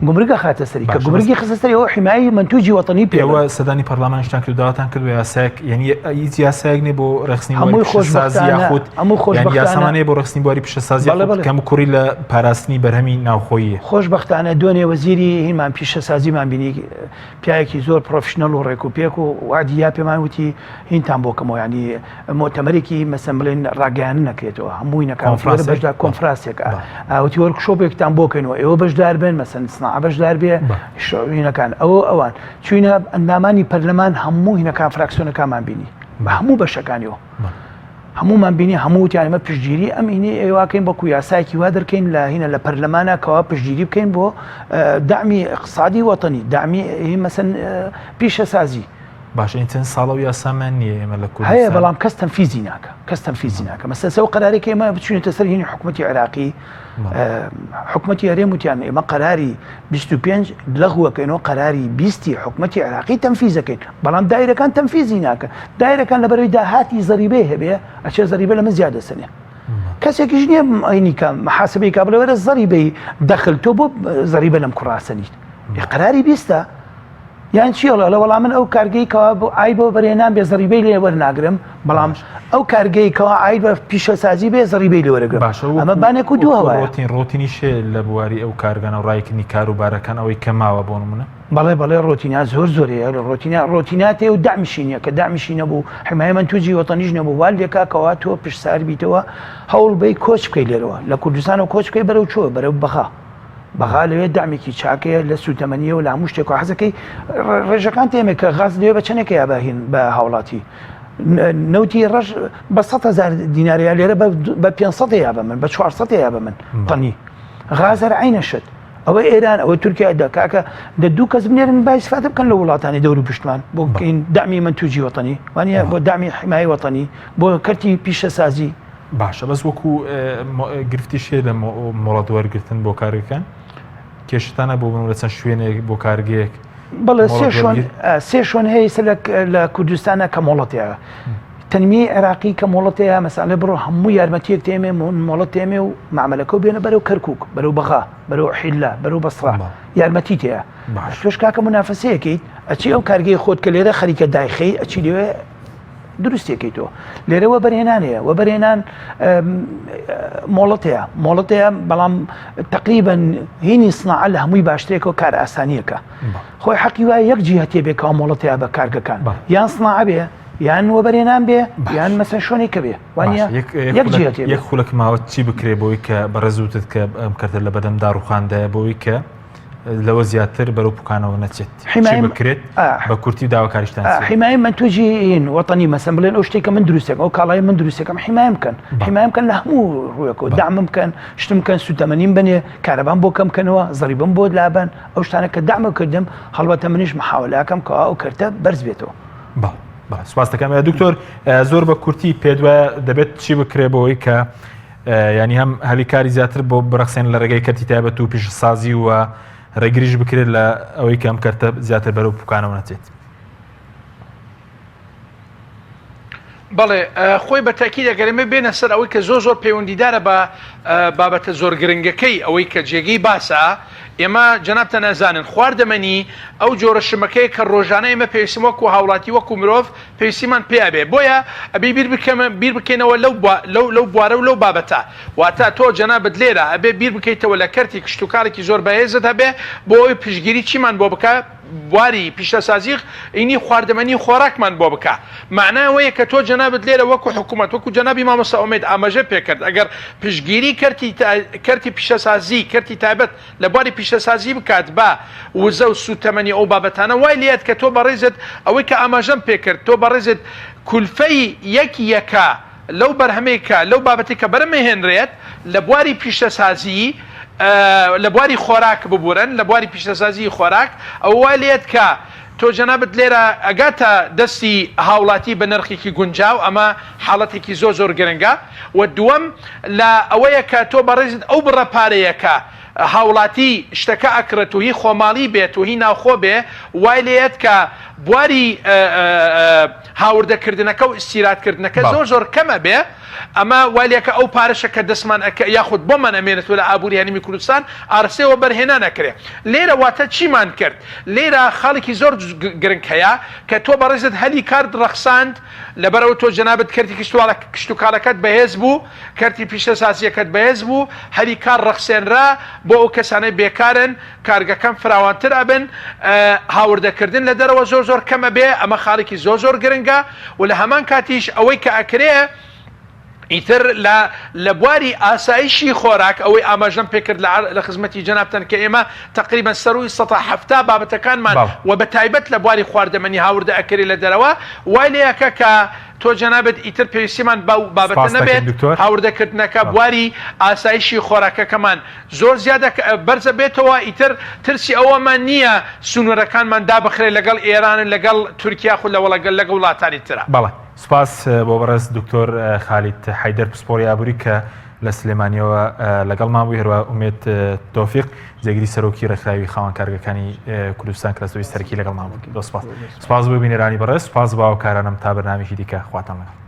گمرگە خاتە سەری کە گمرگی خستە سەری ئەوە حیمایی منتوجی وەتەنی پێوە سەدانی پەرلەمانشتان کرد داواتان کرد یاساک یعنی هیچ یاسایەک نیە بۆ ڕێخستنی هەمووی یاسامانەیە بۆ ڕێخستنی بواری پیشەسازی کەم کوڕی لە پاراستنی بەرهەمی ناوخۆیی خۆشبەختانە دوێنێ وەزیری هینمان پیشەسازیمان بینی پیاەکی زۆر پرۆفشنەڵ و ڕێکوپێک و وادی یا پێمان وتی هینتان بۆکەمەوە ینی مۆتەمەرێکی مەسەن بڵێن ڕاگەیان نەکرێتەوە هەمووی نەکان بەشدا کۆنفرانسێک ئاوتی وەرکشۆپێکتان بۆکەنەوە ئێوە بەشدار بن مەسەن سناع بەشدار بێ هینەکان ئەوان چوینە ئەندامانی پەرلەمان هەموو هینەکان فراکسیۆنەکانمان بینی بە هەموو بەشەکانیەوە هەمومان بینی هەمووتیانمە پشتگیری ئەم هینی ئێواکەین بۆ یاسایکی وا دەرکەین لە هینە لە پەرلەمانە کەوا پشتگیری بکەین بۆ دامی اقتصادی وەتەنی دامی مەسەن پیشەسازی باشە چەند ساڵە و یاسامان نییە ئێمە لە کوردستان هەیە بەڵام کەس تەنفیزی ناکە کەس تەنفیزی ناکە مەسەن سەو قەرارێکی ئێمە بچونێتە سەر هینی حکوومەتی عێراقی حکوومەتی هەرێم وتیان ئێمە قەراری 25 لەغوەکەینەوە قەراری 20 حکوومەتی عێراقی تەنفیزەکەین بەڵام دایرەکان تەنفیزی ناکە دایرەکان لەبەرەوەی داهاتی زەریبەی هەبێ ئەچێ زەریبە لە من زیادە سنێ کەسێکیش نییە ئەینیکە محاسبەی کا بڵێوەرە زەریبەی دەخل تۆ بۆ زەریبە لەم کوڕاسەنیت قەراری 20 یان چیڵە لە وەڵام من ئەو کارگەی کەوا بۆ ئای بۆ بەرێنان بێ زەریبەی لێ وەرناگرم بەڵام ئەو کارگەی کەوا ئای بە پیشەسازی بێ زەریبەی لێ وەرەگرم ئەمە بانێک و دووەوە ڕۆتینیشێ لە بواری ئەو کارگەنە و ڕایکردنی کاروبارەکان ئەوەی کەماوە بۆ نمونە بەڵێ ڕۆتینیا زۆر زۆرەیە لە ڕۆتیناتێ و دامیشینە کە دامیشینە بوو حمایە من توجی وەتەنیش نەبوو والێکا کەوا تۆ پشتسار بیتەوە هەوڵ بەی کۆچ بکەی لێرەوە لە کوردستان و کۆچ بکەی بەرەو چۆ بەرەو بەغا لەوێ دامێکی چاکەیە لە سوتەمەنیە و لە هەموو شتێک و حەزەکەی ڕێژەکان تێمێک کە غاز لێوێ بە چەندێکە یاباهین بە هاوڵاتی نەوتی ڕەش بە 100,000 دیناریا لێرە بە 500 یا بە من بە 400 یا بە من تەنی غازەر عینەشت ئەوە ئێران ئەوە تورکیا دەکاکە دە دوو کەس بنێرن با ئیسفادە بکەن لە وڵاتانی دەور و پشتمان بۆ بکەین دامی من توجی وەتەنی وانە بۆ دامی حمای وەتەنی بۆ کەرتی پیشەسازی باشە بەس وەکو گرفتی شێ لە مۆڵەت وەرگرتن بۆ کارەکان کێشتانە بۆ بن لە چەند شوێنێک بۆ کارگەیەک بەڵێ سێ شۆن هەیە لە کوردستانە کە مۆڵەتەیە تەنمی عێراقی کە مۆڵەتەیە مەسالە بڕۆ هەموو یارمەتیەک تێمێ مۆڵەت تێمێ و معاملەکە بێنە بەرەو کەرکووک بەرەو بەغا بەرەو حیللا بەرەو بەسڕا یارمەتی تەیە توش کاکە منافەسەیەکەیت ئەچی ئەو کارگەی خۆت کە لێرە خەریکە دایخەی ئەچی لێوێ دروستێکیتەوە لێرەوە بەرهێنانەیە وە بەرهێنان مۆڵەتەیە بەڵام تقریبن هینی سناعە لە هەمووی باشترێکەوە کار ئاسانیەکە خۆی حەقی وایە یەک جیهەتێ بێکەوە مۆڵەتەیە بە کارگەکان یان سناعە بێ یان وە بەرهێنان بێ یان مەسەن شوێنێکە بێ وانە یەک جیهەتێ یەک خولەک ماوە چی بکرێ بۆی کە بەڕێزوتت کە ئەم کردە لە بەدەم داڕوخاندایە بۆی کە لەوە زیاتر بەرەو پوکانەوە نەچێت بکرێت بە کورتی و داواکاریشتان حیمای من توجی وەتەنی مەسەن بڵێن ئەو شتێکە من دروستێک ئەو کاڵای من دروستێکم حیمایم بکەن لە هەموو ڕوویەکەوە دامم بکەن شتم بکەن سوتەمەنیم بنێ کارەبان بۆ کەم بکەنەوە زەریبم بۆ لابن ئەو شتانە کە دامە کردم هەڵبەتە منیش محاولاکەم کە ئەو کەرتە بەرز بێتەوە سپاس دەکەم دکتۆر زۆر بە کورتی پێدوایە دەبێت چی بکرێ بەوەی کە ینی هەم هەلیکاری زیاتر بۆ بڕخسێن لە ڕێگەی کەرتی تایبەت و پیشەسازی و ڕێگریش بکرێت لە ئەوەی کەم کەرتە زیاتر بەرەو پوکانەوە نەچێت بەڵێ خۆی بە تاکی دەگەرمە بێنە سەر ئەوەی کە زۆر پەیوەندیدارە بە بابەتە زۆر گرنگەکەی ئەوەی کە جێگەی باسە ئێمە جەنابتە نازانن خواردەمەنی ئەو جۆرە شمەکەی کە ڕۆژانە ئێمە پێویستیم وەکو هاوڵاتی وەکو مرۆڤ پێویستیمان پێیا بێ بۆیە ئەبێ بیر بکەینەوە لەو بوارە و لەو بابەتە واتە تۆ جەنابەت لێرە ئەبێ بیر بکەیتەوە لە کەرتی کشتتوکارێکی زۆر بەهێزت هەبێ بۆ ئەوی پشگیری چیمان بۆ بکە بواری پیشەسازی ئینی خواردەمەنی خۆراکمان بۆ بکە معناوەیە کە تۆ جەنابەت لێرە وەکو حکوومەت وەکو جەنابی مامۆستا ئومێد ئاماژە پێکرد ئەگەر پشگیری کەرتی پیشەسازی کەرتی تایبەت لە بواری پیشەسازی بکات بە وزە و سوتەمەنی ئەو بابەتانە وای لێت کە تۆ بەڕێزت ئەوەی کە ئاماژەم پێکرد تۆ بەڕێزت کولفەی یەکە لەو بەرهەمێکە لەو بابەتی کە بەرەمەهێنرێت لە بواری پیشەسازی لە بواری خۆراک ببورن لە بواری پیشەسازی خۆراک ئەو وای لێت کە تۆ جەنابەت لێرە ئەگاتە دەستی هاوڵاتی بە نرخێکی گونجاو ئەمە حاڵەتێکی زۆر گرنگە و دووەم لە ئەوەیە کە تۆ بەڕێزت ئەو بڕەپارەیەکە هاوڵاتی شتەکە ئەکرێت و هی خۆماڵی بێت و هی ناوخۆ بێ وای لێت کە بواری هاوردەکردنەکە و ئیسیراتکردنەکە زۆر کەمە بێ ئەمە والیەکە ئەو پارەشە کە دەستمان یاخود بۆمان ئەمێنێتەوە لە ئابووری هەرێمی کوردستان ئارسێەوە بەرهێنا نەکرێ لێرە واتە چیمان کرد لێرە خاڵێکی زۆر گرنگ هەیە کە تۆ بەڕێزت هەلی کارد ڕەخساند لەبەرەوە تۆ جەنابەت کردی کشتتوکارەکەت بەهێز بوو کردی پیشەسازیەکەت بەهێز بوو هەلی کار ڕەخسێنرا بۆ ئەو کەسانەی بێکارن کارگەکەم فراوانتر ئەبن هاوردەکردن لە دەرەوە زۆر کەمە بێ ئەمە خاڵێکی زۆر گرنگە و لە هەمان کاتیش ئەوەی کە ئەکرێ ئیتر لە بواری ئاسایشی خۆراک ئەوەی ئاماژەم پێکرد لە خزمەتی جەنابتان کە ئێمە تقریبا سەروی 170 بابەتەکانمان و بە تایبەت لە بواری خواردەمەنی هاوردە ئەکرێ لە دەرەوە وای لەیەکە کە تۆ جەنابەت ئیتر پێویستیمان بابەتە نەبێت هاوردەکردنەکە بواری ئاسایشی خۆراکەکەمان زۆر زیادە بەرزە بێتەوە ئیتر ترسی ئەوەمان نییە سنوورەکانمان دابخرێ لەگەڵ ئێران لەگەڵ تورکیا خو لەگەڵ وڵاتانی ترە. سپاس بۆ بەڕێز دکتۆر خالیت حەیدەر پسپۆری ئابووری کە لە سلێمانیەوە لەگەڵمان بووی هەروە ئومێد تۆفیق جێگیری سەرۆکی ڕێکخراوی خاوەن کارگەکانی کوردستان کە لەسەوەی سەرکی لەگەڵمان بوو. سپاس بۆ بینێرانی بەڕێز سپاس بە هاوکارانم تا بەرنامێکی دیکە خواتان لەگەڵ.